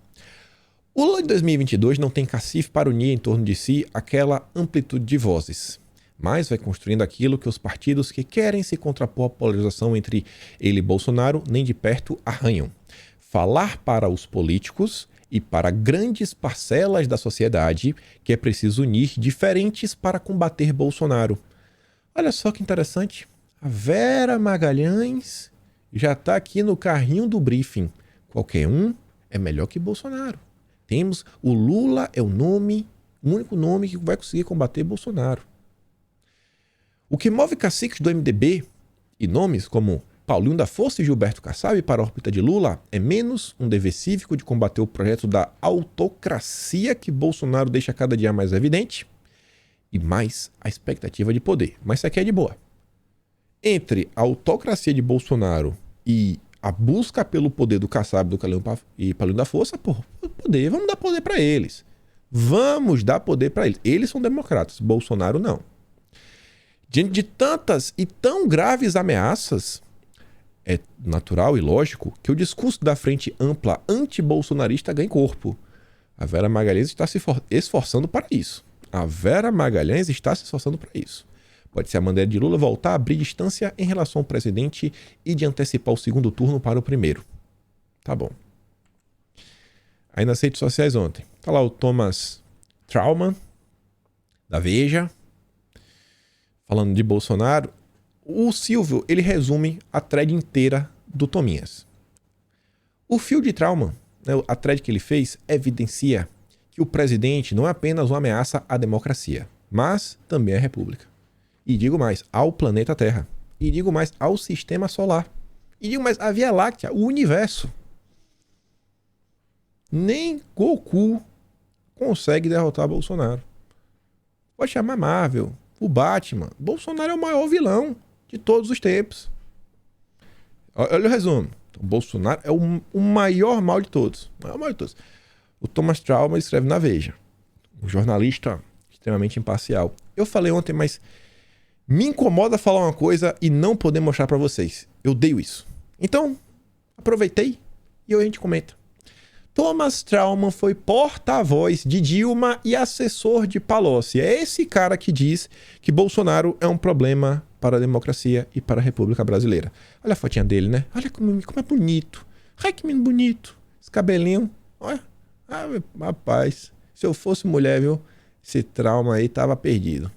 Speaker 1: O Lula de 2022 não tem cacife para unir em torno de si aquela amplitude de vozes, mas vai construindo aquilo que os partidos que querem se contrapor à polarização entre ele e Bolsonaro nem de perto arranham. Falar para os políticos e para grandes parcelas da sociedade que é preciso unir diferentes para combater Bolsonaro. Olha só que interessante. A Vera Magalhães já está aqui no carrinho do briefing. Qualquer um é melhor que Bolsonaro. Temos o Lula é o único nome que vai conseguir combater Bolsonaro. O que move caciques do MDB e nomes como Paulinho da Força e Gilberto Kassab para a órbita de Lula é menos um dever cívico de combater o projeto da autocracia que Bolsonaro deixa cada dia mais evidente e mais a expectativa de poder. Mas isso aqui é de boa. Entre a autocracia de Bolsonaro e a busca pelo poder do Kassab, do e Paulinho da Força, poder, vamos dar poder para eles. Vamos dar poder para eles. Eles são democratas, Bolsonaro não. Diante de tantas e tão graves ameaças, é natural e lógico que o discurso da frente ampla anti-bolsonarista ganhe corpo. A Vera Magalhães está se esforçando para isso. A Vera Magalhães está se esforçando para isso. Pode ser a maneira de Lula voltar a abrir distância em relação ao presidente e de antecipar o segundo turno para o primeiro. Tá bom. Aí nas redes sociais ontem, tá lá o Thomas Trauman, da Veja, falando de Bolsonaro. O Silvio, ele resume a thread inteira do Tominhas. O fio de Trauman, né, a thread que ele fez, evidencia que o presidente não é apenas uma ameaça à democracia, mas também à república. E digo mais, ao planeta Terra. E digo mais, ao sistema solar. E digo mais, à Via Láctea, o universo. Nem Goku consegue derrotar Bolsonaro. Pode chamar Marvel, o Batman. Bolsonaro é o maior vilão de todos os tempos. Olha o resumo. Então, Bolsonaro é o maior mal de todos. O maior mal de todos. O Thomas Trauman escreve na Veja. Um jornalista extremamente imparcial. Eu falei ontem, mas me incomoda falar uma coisa e não poder mostrar pra vocês. Eu odeio isso. Então, aproveitei e hoje a gente comenta. Thomas Trauman foi porta-voz de Dilma e assessor de Palocci. É esse cara que diz que Bolsonaro é um problema para a democracia e para a República Brasileira. Olha a fotinha dele, né? Olha como é bonito. Ai, que menino bonito. Esse cabelinho. Olha. Ah, rapaz. Se eu fosse mulher, viu? Esse trauma aí tava perdido.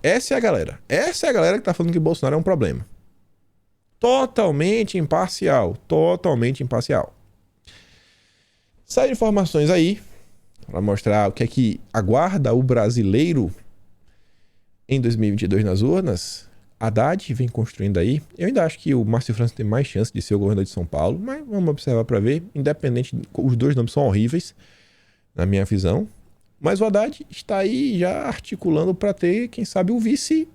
Speaker 1: Essa é a galera. Essa é a galera que tá falando que Bolsonaro é um problema. Totalmente imparcial. Totalmente imparcial. Saem informações aí para mostrar o que é que aguarda o brasileiro em 2022 nas urnas. Haddad vem construindo aí. Eu ainda acho que o Márcio França tem mais chance de ser o governador de São Paulo, mas vamos observar para ver. Independente, os dois nomes são horríveis, na minha visão. Mas o Haddad está aí já articulando para ter, quem sabe, o vice,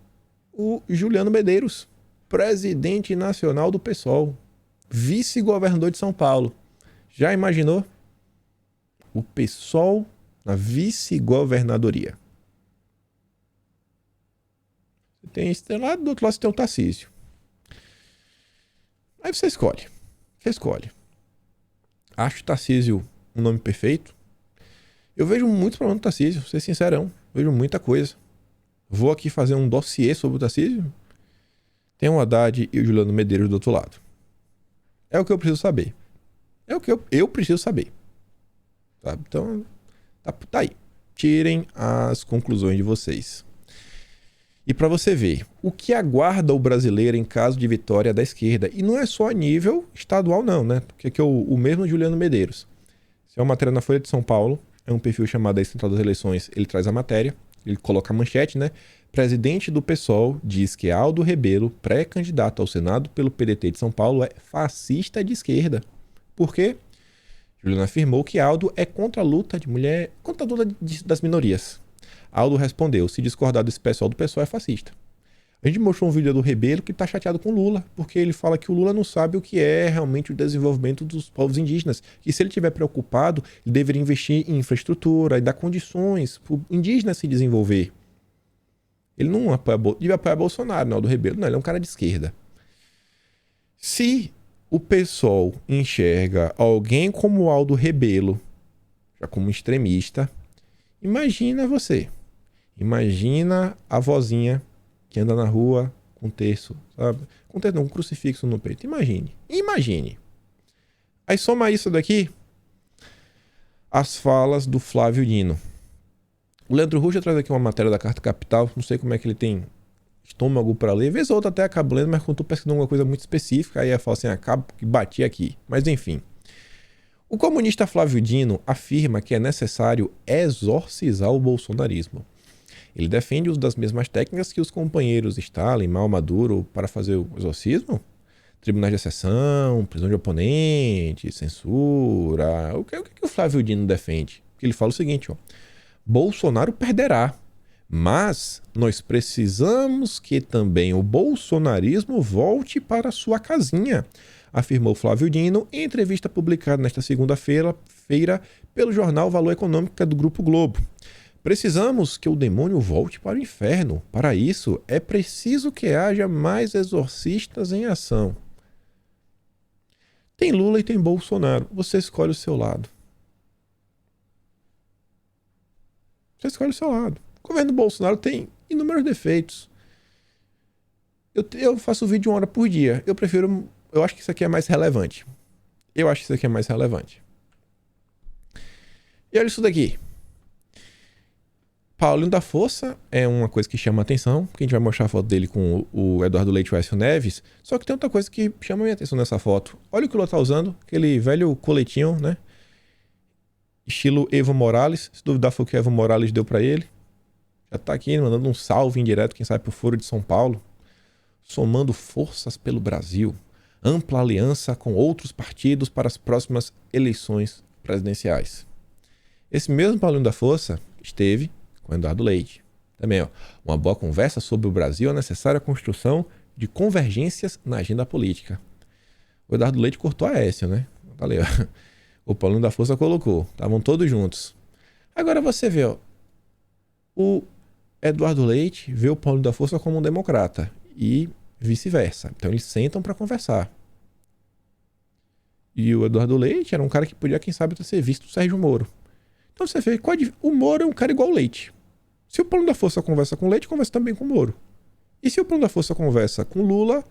Speaker 1: o Juliano Medeiros, presidente nacional do PSOL, vice-governador de São Paulo. Já imaginou? O PSOL na vice-governadoria. Tem esse lá, do outro lado você tem o Tarcísio. Aí você escolhe. Você escolhe. Acho o Tarcísio um nome perfeito. Eu vejo muitos problemas do Tarcísio, vou ser sincerão. Vejo muita coisa. Vou aqui fazer um dossiê sobre o Tarcísio. Tem o Haddad e o Juliano Medeiros do outro lado. É o que eu preciso saber. É o que eu preciso saber. Tá? Então, tá aí. Tirem as conclusões de vocês. E para você ver, o que aguarda o brasileiro em caso de vitória da esquerda? E não é só a nível estadual não, né? Porque é o mesmo Juliano Medeiros. Se é uma matéria na Folha de São Paulo, é um perfil chamado aí Central das Eleições, ele traz a matéria, ele coloca a manchete, né? Presidente do PSOL diz que Aldo Rebelo, pré-candidato ao Senado pelo PDT de São Paulo, é fascista de esquerda. Por quê? Juliano afirmou que Aldo é contra a luta de mulher, contra a luta das minorias. Aldo respondeu, se discordar desse pessoal do PSOL é fascista. A gente mostrou um vídeo do Rebelo que está chateado com o Lula, porque ele fala que o Lula não sabe o que é realmente o desenvolvimento dos povos indígenas, que se ele estiver preocupado, ele deveria investir em infraestrutura e dar condições para o indígena se desenvolver. Ele não deve apoiar Bolsonaro, não, Aldo Rebelo, não, ele é um cara de esquerda. Se o PSOL enxerga alguém como o Aldo Rebelo, já como extremista, imagina você. Imagina a vozinha que anda na rua com um terço, sabe? Com um terço não, um crucifixo no peito. Imagine. Aí soma isso daqui, as falas do Flávio Dino. O Leandro Ruja traz aqui uma matéria da Carta Capital, não sei como é que ele tem estômago para ler. Vez ou outra até acabo lendo, mas quando tu pesquisando alguma coisa muito específica, aí eu falo assim, acabo que bati aqui. Mas enfim. O comunista Flávio Dino afirma que é necessário exorcizar o bolsonarismo. Ele defende o uso das mesmas técnicas que os companheiros Stalin, Mao, Maduro para fazer o exorcismo? Tribunais de exceção, prisão de oponente, censura. O que o Flávio Dino defende? Porque ele fala o seguinte, ó. Bolsonaro perderá, mas nós precisamos que também o bolsonarismo volte para sua casinha, afirmou Flávio Dino em entrevista publicada nesta segunda-feira pelo jornal Valor Econômico do Grupo Globo. Precisamos que o demônio volte para o inferno. Para isso, é preciso que haja mais exorcistas em ação. Tem Lula e tem Bolsonaro. Você escolhe o seu lado. Você escolhe o seu lado. O governo Bolsonaro tem inúmeros defeitos. Eu faço vídeo 1 hora por dia. Eu acho que isso aqui é mais relevante. E olha isso daqui. Paulinho da Força é uma coisa que chama a atenção, porque a gente vai mostrar a foto dele com o Eduardo Leite e o Aécio Neves, só que tem outra coisa que chama a minha atenção nessa foto. Olha o que o Lula tá usando, aquele velho coletinho, né? Estilo Evo Morales, se duvidar foi o que o Evo Morales deu pra ele. Já tá aqui mandando um salve indireto, quem sabe pro Foro de São Paulo. Somando forças pelo Brasil. Ampla aliança com outros partidos para as próximas eleições presidenciais. Esse mesmo Paulinho da Força esteve com Eduardo Leite. Também, ó, uma boa conversa sobre o Brasil é a necessária construção de convergências na agenda política. O Eduardo Leite cortou a Aécio, né? Valeu. O Paulinho da Força colocou. Estavam todos juntos. Agora você vê, ó, o Eduardo Leite vê o Paulinho da Força como um democrata e vice-versa. Então eles sentam para conversar. E o Eduardo Leite era um cara que podia, quem sabe, ter visto o Sérgio Moro. Então você vê, o Moro é um cara igual o Leite. Se o Paulinho da Força conversa com o Leite, conversa também com o Moro. E se o Paulinho da Força conversa com Lula,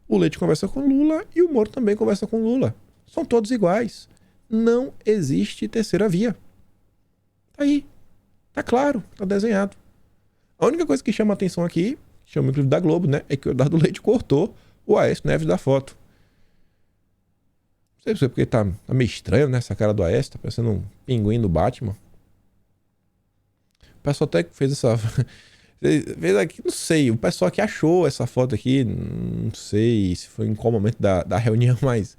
Speaker 1: o Leite conversa com Lula e o Moro também conversa com Lula. São todos iguais. Não existe terceira via. Tá aí. Tá claro, tá desenhado. A única coisa que chama atenção aqui, chama inclusive da Globo, né? É que o Eduardo Leite cortou o Aécio Neves da foto. Não sei porque tá meio estranho, né? Essa cara do Aécio, tá parecendo um pinguim do Batman. O pessoal até fez essa... fez aqui, não sei, o pessoal aqui achou essa foto aqui, não sei se foi em qual momento da reunião, mas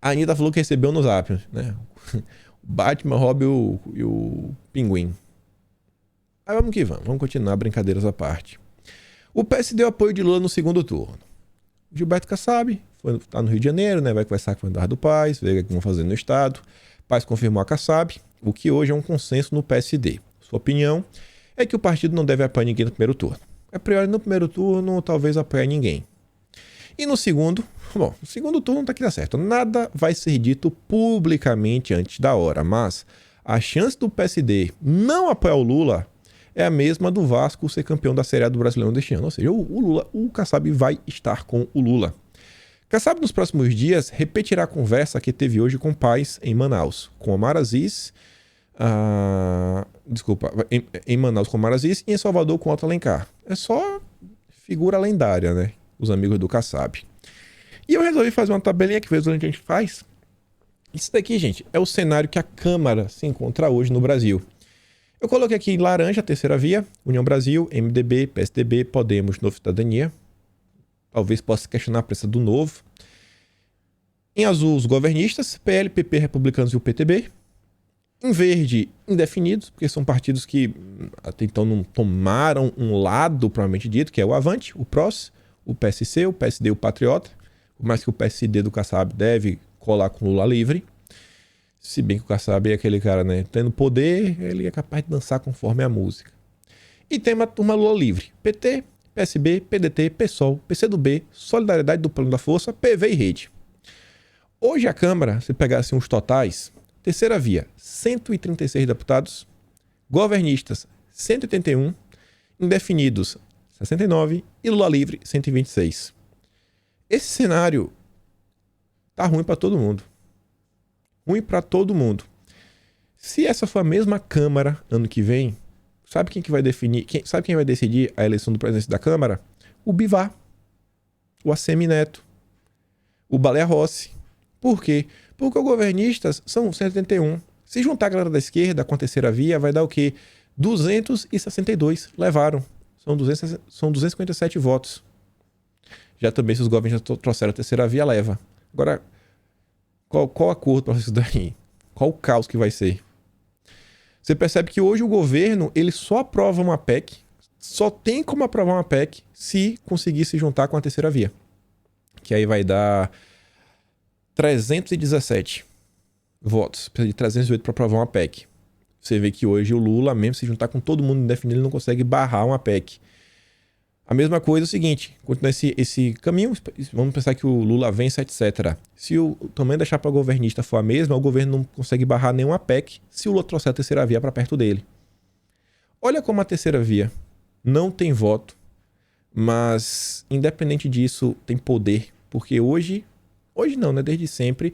Speaker 1: a Anitta falou que recebeu no Zap, né? O Batman, Robin e o Pinguim. Aí vamos que vamos continuar, brincadeiras à parte. O PS deu apoio de Lula no segundo turno. Gilberto Kassab tá no Rio de Janeiro, né? Vai conversar com o Eduardo Paes, ver o que vão fazer no estado. Paes confirmou a Kassab, o que hoje é um consenso no PSD. Sua opinião é que o partido não deve apoiar ninguém no primeiro turno. A priori, no primeiro turno, talvez apoie ninguém. E no segundo, bom, no segundo turno tá aqui dá certo. Nada vai ser dito publicamente antes da hora, mas a chance do PSD não apoiar o Lula é a mesma do Vasco ser campeão da Série A do Brasileirão deste ano. Ou seja, o Kassab vai estar com o Lula. Kassab, nos próximos dias, repetirá a conversa que teve hoje com Paes em Manaus, com Omar Aziz, em Manaus com Omar Aziz e em Salvador com Otto Alencar. É só figura lendária, né? Os amigos do Kassab. E eu resolvi fazer uma tabelinha que vez a gente faz. Isso daqui, gente, é o cenário que a Câmara se encontra hoje no Brasil. Eu coloquei aqui em laranja a terceira via, União Brasil, MDB, PSDB, Podemos, Novo Cidadania. Talvez possa questionar a presença do Novo. Em azul, os governistas, PL, PP, Republicanos e o PTB. Em verde, indefinidos, porque são partidos que até então não tomaram um lado, propriamente dito, que é o Avante, o PROS, o PSC, o PSD e o Patriota. Por mais que o PSD do Kassab deve colar com Lula livre. Se bem que o Kassab é aquele cara, né? Tendo poder, ele é capaz de dançar conforme a música. E tem uma turma Lula livre. PT, PSB, PDT, PSOL, PCdoB, Solidariedade do Plano da Força, PV e Rede. Hoje a Câmara, se pegasse uns totais, terceira via, 136 deputados, governistas, 181, indefinidos, 69 e Lula livre, 126. Esse cenário tá ruim para todo mundo. Ruim para todo mundo. Se essa for a mesma Câmara ano que vem, sabe quem que vai definir? Sabe quem vai decidir a eleição do presidente da Câmara? O Bivar, o ACM Neto, o Baleia Rossi. Por quê? Porque os governistas são 181. Se juntar a galera da esquerda com a terceira via, vai dar o quê? 262 levaram. São 257 votos. Já também, se os governistas trouxeram a terceira via, leva. Agora, qual acordo para isso daí? Qual o caos que vai ser? Você percebe que hoje o governo ele só aprova uma PEC, só tem como aprovar uma PEC se conseguir se juntar com a terceira via. Que aí vai dar 317 votos. Precisa de 308 para aprovar uma PEC. Você vê que hoje o Lula, mesmo se juntar com todo mundo indefinido, ele não consegue barrar uma PEC. A mesma coisa é o seguinte, continua esse caminho, vamos pensar que o Lula vence, etc. Se o tamanho da chapa governista for a mesma, o governo não consegue barrar nenhuma PEC se o Lula trouxer a terceira via para perto dele. Olha como a terceira via não tem voto, mas independente disso tem poder, porque hoje não, né? Desde sempre,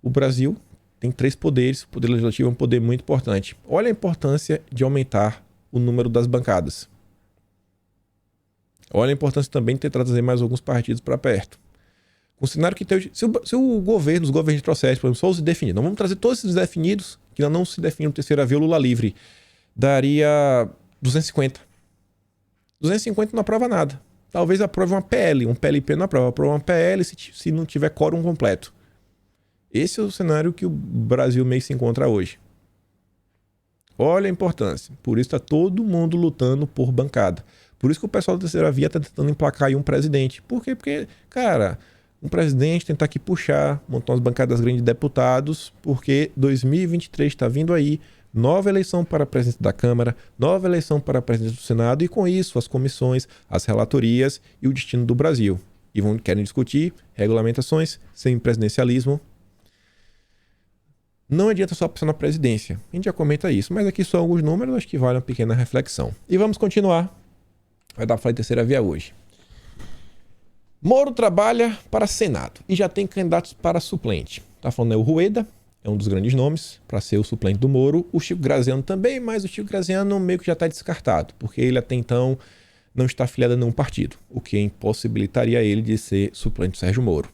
Speaker 1: o Brasil tem 3 poderes, o poder legislativo é um poder muito importante. Olha a importância de aumentar o número das bancadas. Olha a importância também de tentar trazer mais alguns partidos para perto. Com o cenário que tem, se o governo, os governos trouxerem, por exemplo, só os definidos, não vamos trazer todos esses definidos, que ainda não se definiram terceira via, o Lula livre, daria 250. 250 não aprova nada. Talvez aprove uma PL, um PLP não aprova uma PL se não tiver quórum completo. Esse é o cenário que o Brasil meio que se encontra hoje. Olha a importância. Por isso está todo mundo lutando por bancada. Por isso que o pessoal da terceira via está tentando emplacar aí um presidente. Por quê? Porque, cara, um presidente tentar aqui puxar, montar umas bancadas grandes de deputados, porque 2023 está vindo aí, nova eleição para presidente da Câmara, nova eleição para presidente do Senado, e com isso as comissões, as relatorias e o destino do Brasil. E querem discutir regulamentações, semipresidencialismo. Não adianta só pensar na presidência. A gente já comenta isso, mas aqui são alguns números, acho que vale uma pequena reflexão. E vamos continuar. Vai dar pra falar de terceira via hoje. Moro trabalha para Senado e já tem candidatos para suplente. Tá falando o Rueda, é um dos grandes nomes para ser o suplente do Moro. O Chico Graziano também, mas o Chico Graziano meio que já está descartado, porque ele até então não está afiliado a nenhum partido, o que impossibilitaria ele de ser suplente do Sérgio Moro.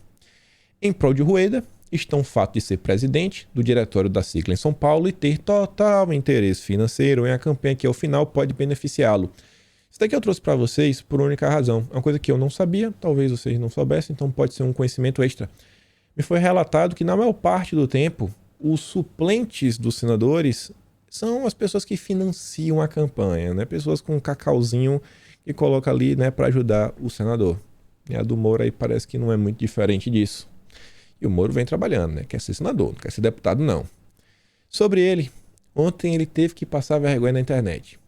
Speaker 1: Em prol de Rueda, estão o fato de ser presidente do diretório da sigla em São Paulo e ter total interesse financeiro em a campanha que ao final pode beneficiá-lo. Isso daqui eu trouxe para vocês por única razão. É uma coisa que eu não sabia, talvez vocês não soubessem, então pode ser um conhecimento extra. Me foi relatado que na maior parte do tempo, os suplentes dos senadores são as pessoas que financiam a campanha, né? Pessoas com um cacauzinho que coloca ali, né, para ajudar o senador. E a do Moro aí parece que não é muito diferente disso. E o Moro vem trabalhando, né? Quer ser senador, não quer ser deputado, não. Sobre ele, ontem ele teve que passar vergonha na internet.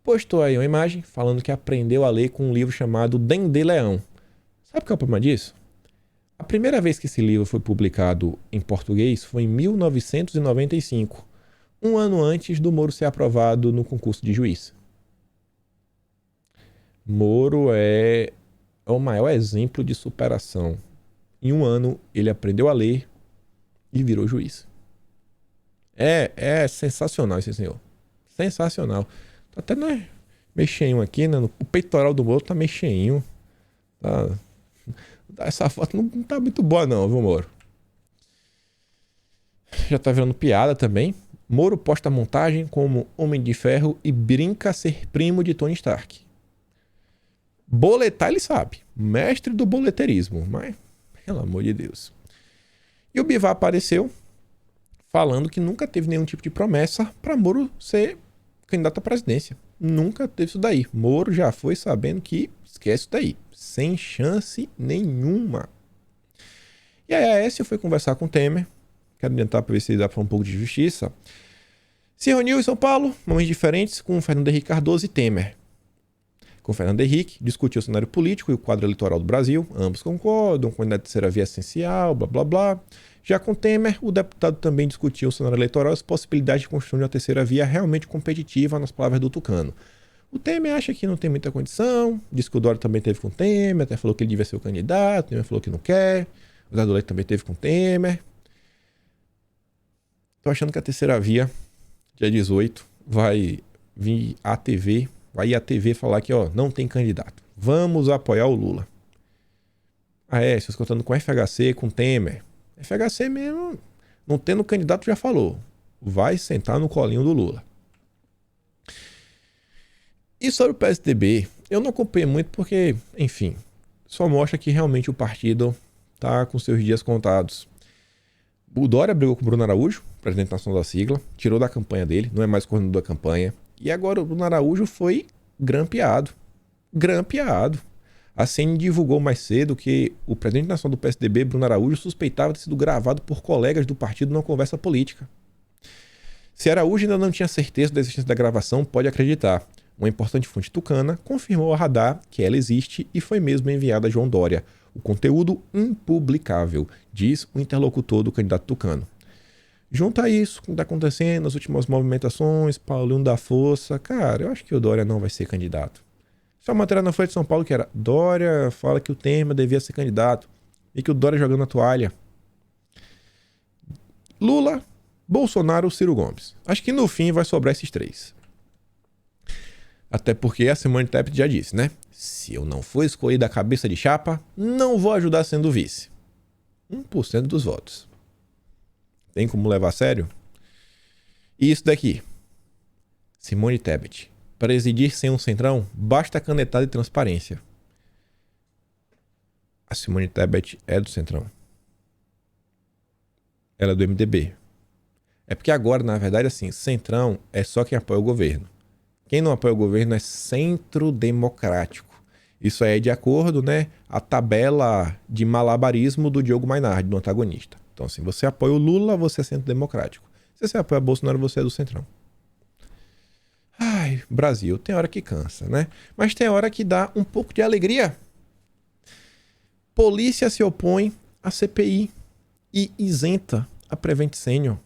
Speaker 1: Postou aí uma imagem falando que aprendeu a ler com um livro chamado Dendê Leão. Sabe qual é o problema disso? A primeira vez que esse livro foi publicado em português foi em 1995, um ano antes do Moro ser aprovado no concurso de juiz. Moro é o maior exemplo de superação. Em um ano, ele aprendeu a ler e virou juiz. É sensacional esse senhor. Sensacional. Tá até meio cheinho aqui, né? O peitoral do Moro tá meio cheinho. Tá... Essa foto não tá muito boa não, viu, Moro? Já tá virando piada também. Moro posta a montagem como Homem de Ferro e brinca ser primo de Tony Stark. Boletar ele sabe. Mestre do boleteirismo. Mas, pelo amor de Deus. E o Bivar apareceu falando que nunca teve nenhum tipo de promessa para Moro ser candidato à presidência. Nunca teve isso daí. Moro já foi sabendo que esquece isso daí. Sem chance nenhuma. E aí a Aécio foi conversar com o Temer. Quero adiantar para ver se dá para um pouco de justiça. Se reuniu em São Paulo, momentos diferentes, com Fernando Henrique Cardoso e Temer. Com Fernando Henrique, discutiu o cenário político e o quadro eleitoral do Brasil. Ambos concordam, com a terceira via essencial, blá blá blá. Já com Temer, o deputado também discutiu o cenário eleitoral e as possibilidades de construir uma terceira via realmente competitiva, nas palavras do Tucano. O Temer acha que não tem muita condição, disse que o Dória também teve com o Temer, até falou que ele devia ser o candidato, o Temer falou que não quer, o Zé do Leite também teve com o Temer. Tô achando que a terceira via, dia 18, vai vir à TV, vai ir à TV falar que, ó, não tem candidato. Vamos apoiar o Lula. Aécio, escutando com FHC, com Temer. FHC mesmo, não tendo candidato, já falou. Vai sentar no colinho do Lula. E sobre o PSDB, eu não acompanhei muito porque, enfim, só mostra que realmente o partido tá com seus dias contados. O Dória brigou com o Bruno Araújo, presidente nacional da sigla, tirou da campanha dele, não é mais coordenador da campanha. E agora o Bruno Araújo foi grampeado. Grampeado. A CNN divulgou mais cedo que o presidente nacional do PSDB, Bruno Araújo, suspeitava de ter sido gravado por colegas do partido numa conversa política. Se Araújo ainda não tinha certeza da existência da gravação, pode acreditar. Uma importante fonte tucana confirmou ao radar que ela existe e foi mesmo enviada a João Dória. O conteúdo impublicável, diz o interlocutor do candidato tucano. Junta a isso com o que está acontecendo nas últimas movimentações, Paulinho da Força. Cara, eu acho que o Dória não vai ser candidato. Só uma matéria na Folha de São Paulo que era Dória fala que o Temer devia ser candidato e que o Dória jogando a toalha. Lula, Bolsonaro, Ciro Gomes. Acho que no fim vai sobrar esses três. Até porque a Simone Tebet já disse, né? Se eu não for escolhida a cabeça de chapa, não vou ajudar sendo vice. 1% dos votos. Tem como levar a sério? E isso daqui. Simone Tebet. Presidir sem um centrão, basta canetada e transparência. A Simone Tebet é do centrão. Ela é do MDB. É porque agora, na verdade, assim, centrão é só quem apoia o governo. Quem não apoia o governo é centro democrático. Isso aí é de acordo, né, a tabela de malabarismo do Diogo Mainardi, do antagonista. Então, assim, você apoia o Lula, você é centro democrático. Se você apoia o Bolsonaro, você é do centrão. Ai, Brasil, tem hora que cansa, né? Mas tem hora que dá um pouco de alegria. Polícia se opõe à CPI e isenta a Prevent Senior.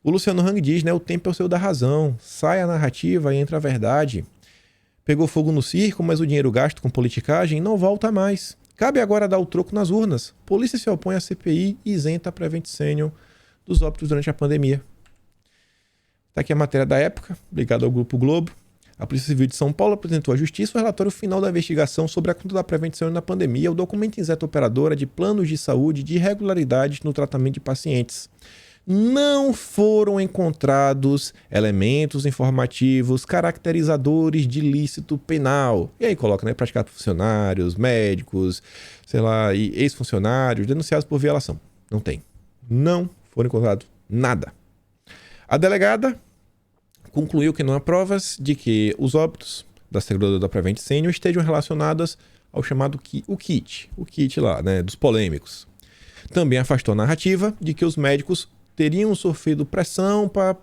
Speaker 1: O Luciano Hang diz, né? O tempo é o seu da razão. Sai a narrativa e entra a verdade. Pegou fogo no circo, mas o dinheiro gasto com politicagem não volta mais. Cabe agora dar o troco nas urnas. Polícia se opõe à CPI e isenta a Prevent Senior dos óbitos durante a pandemia. Está aqui a matéria da época, ligada ao Grupo Globo. A Polícia Civil de São Paulo apresentou à Justiça o relatório final da investigação sobre a conduta da Prevent Senior na pandemia. O documento isenta a operadora de planos de saúde de irregularidades no tratamento de pacientes. Não foram encontrados elementos informativos caracterizadores de ilícito penal. E aí coloca, né, praticado por funcionários, médicos, sei lá, e ex-funcionários denunciados por violação. Não tem. Não foram encontrados nada. A delegada concluiu que não há provas de que os óbitos da seguradora da Prevent Senior estejam relacionados ao chamado o kit lá, né, dos polêmicos. Também afastou a narrativa de que os médicos teriam sofrido pressão para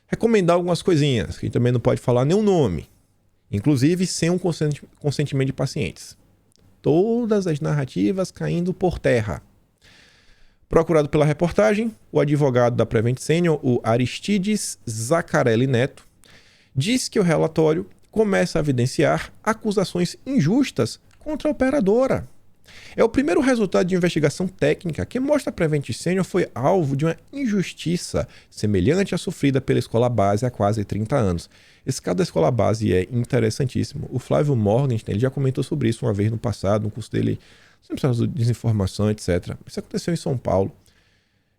Speaker 1: recomendar algumas coisinhas, que também não pode falar nenhum nome, inclusive sem um consentimento de pacientes. Todas as narrativas caindo por terra. Procurado pela reportagem, o advogado da Prevent Senior, o Aristides Zaccarelli Neto, diz que o relatório começa a evidenciar acusações injustas contra a operadora. É o primeiro resultado de investigação técnica que mostra que a Prevent Senior foi alvo de uma injustiça semelhante à sofrida pela Escola Base há quase 30 anos. Esse caso da Escola Base é interessantíssimo. O Flávio Morgenstern ele já comentou sobre isso uma vez no passado, no curso dele, sempre de desinformação, etc. Isso aconteceu em São Paulo.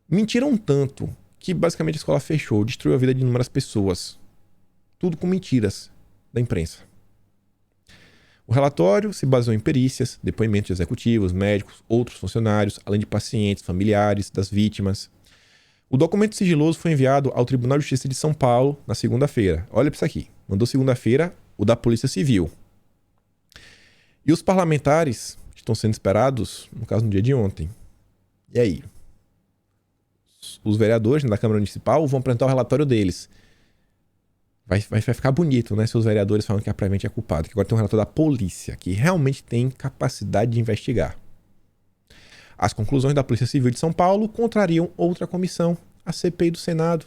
Speaker 1: Mentiram tanto que basicamente a escola fechou, destruiu a vida de inúmeras pessoas. Tudo com mentiras da imprensa. O relatório se baseou em perícias, depoimentos de executivos, médicos, outros funcionários, além de pacientes, familiares das vítimas. O documento sigiloso foi enviado ao Tribunal de Justiça de São Paulo na segunda-feira. Olha para isso aqui. Mandou segunda-feira o da Polícia Civil. E os parlamentares estão sendo esperados, no caso, no dia de ontem. E aí? Os vereadores da Câmara Municipal vão apresentar o relatório deles. Vai ficar bonito, né? Se os vereadores falam que a Prevent é culpada. Que agora tem um relatório da polícia, que realmente tem capacidade de investigar. As conclusões da Polícia Civil de São Paulo contrariam outra comissão, a CPI do Senado.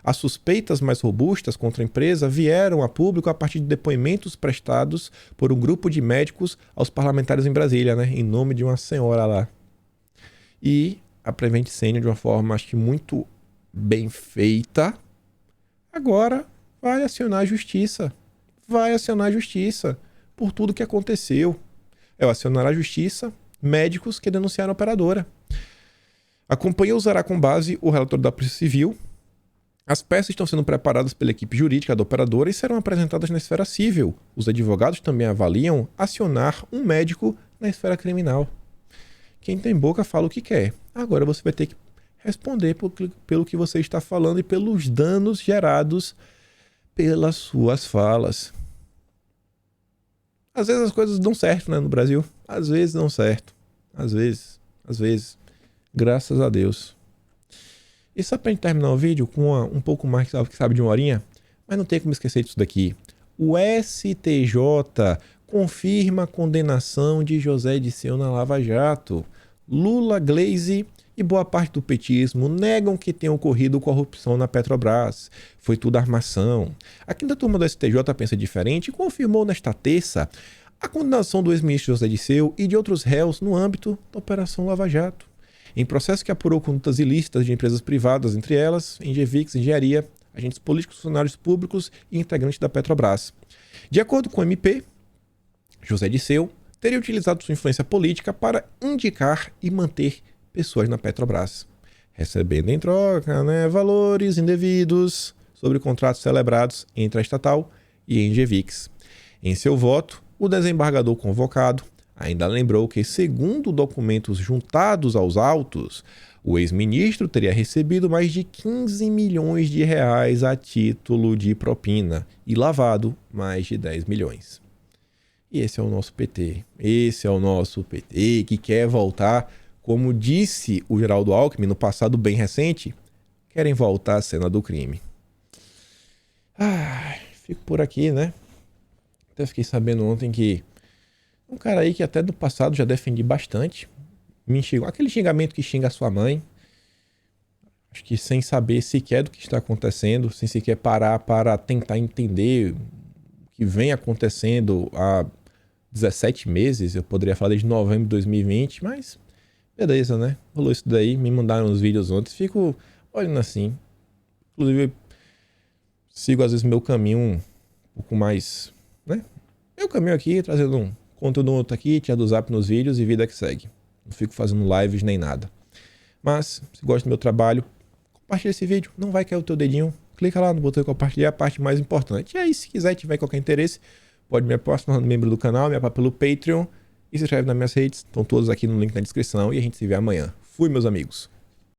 Speaker 1: As suspeitas mais robustas contra a empresa vieram a público a partir de depoimentos prestados por um grupo de médicos aos parlamentares em Brasília, né? Em nome de uma senhora lá. E a Prevent Senior, de uma forma, acho que muito bem feita, agora vai acionar a justiça. Vai acionar a justiça por tudo que aconteceu. É acionar a justiça médicos que denunciaram a operadora. A companhia usará como base o relatório da Polícia Civil. As peças estão sendo preparadas pela equipe jurídica da operadora e serão apresentadas na esfera civil. Os advogados também avaliam acionar um médico na esfera criminal. Quem tem boca fala o que quer. Agora você vai ter que responder pelo que você está falando e pelos danos gerados pelas suas falas. Às vezes as coisas dão certo, né, no Brasil. Às vezes dão certo. Às vezes. Graças a Deus. E só pra gente terminar o vídeo com um pouco mais, que sabe, de uma horinha, mas não tem como esquecer disso daqui. O STJ confirma a condenação de José Dirceu na Lava Jato. Lula, Gleisi e boa parte do petismo negam que tenha ocorrido corrupção na Petrobras. Foi tudo armação. A quinta turma do STJ pensa diferente e confirmou nesta terça a condenação do ex-ministro José Dirceu e de outros réus no âmbito da Operação Lava Jato, em processo que apurou condutas ilícitas de empresas privadas, entre elas Engevix, Engenharia, agentes políticos, funcionários públicos e integrantes da Petrobras. De acordo com o MP, José Dirceu teria utilizado sua influência política para indicar e manter pessoas na Petrobras, recebendo em troca, valores indevidos sobre contratos celebrados entre a estatal e a Engevix. Em seu voto, o desembargador convocado ainda lembrou que, segundo documentos juntados aos autos, o ex-ministro teria recebido mais de 15 milhões de reais a título de propina e lavado mais de 10 milhões. E esse é o nosso PT. Esse é o nosso PT que quer voltar, como disse o Geraldo Alckmin no passado bem recente, querem voltar à cena do crime. Fico por aqui, né? Até fiquei sabendo ontem que um cara aí que até do passado já defendi bastante, me xingou, aquele xingamento que xinga a sua mãe, acho que sem saber sequer do que está acontecendo, sem sequer parar para tentar entender o que vem acontecendo há 17 meses, eu poderia falar desde novembro de 2020, mas Beleza, né? Rolou isso daí, me mandaram uns vídeos ontem, fico olhando assim. Inclusive, sigo às vezes meu caminho um pouco mais, né? Meu caminho aqui, trazendo um conteúdo outro aqui, tia do Zap nos vídeos e vida que segue. Não fico fazendo lives nem nada. Mas, se gosta do meu trabalho, compartilha esse vídeo. Não vai cair o teu dedinho. Clica lá no botão de compartilhar, a parte mais importante. E aí, se quiser, tiver qualquer interesse, pode me apoiar se tornando membro do canal, me apoiar pelo Patreon e se inscreve nas minhas redes. Estão todos aqui no link na descrição e a gente se vê amanhã. Fui, meus amigos.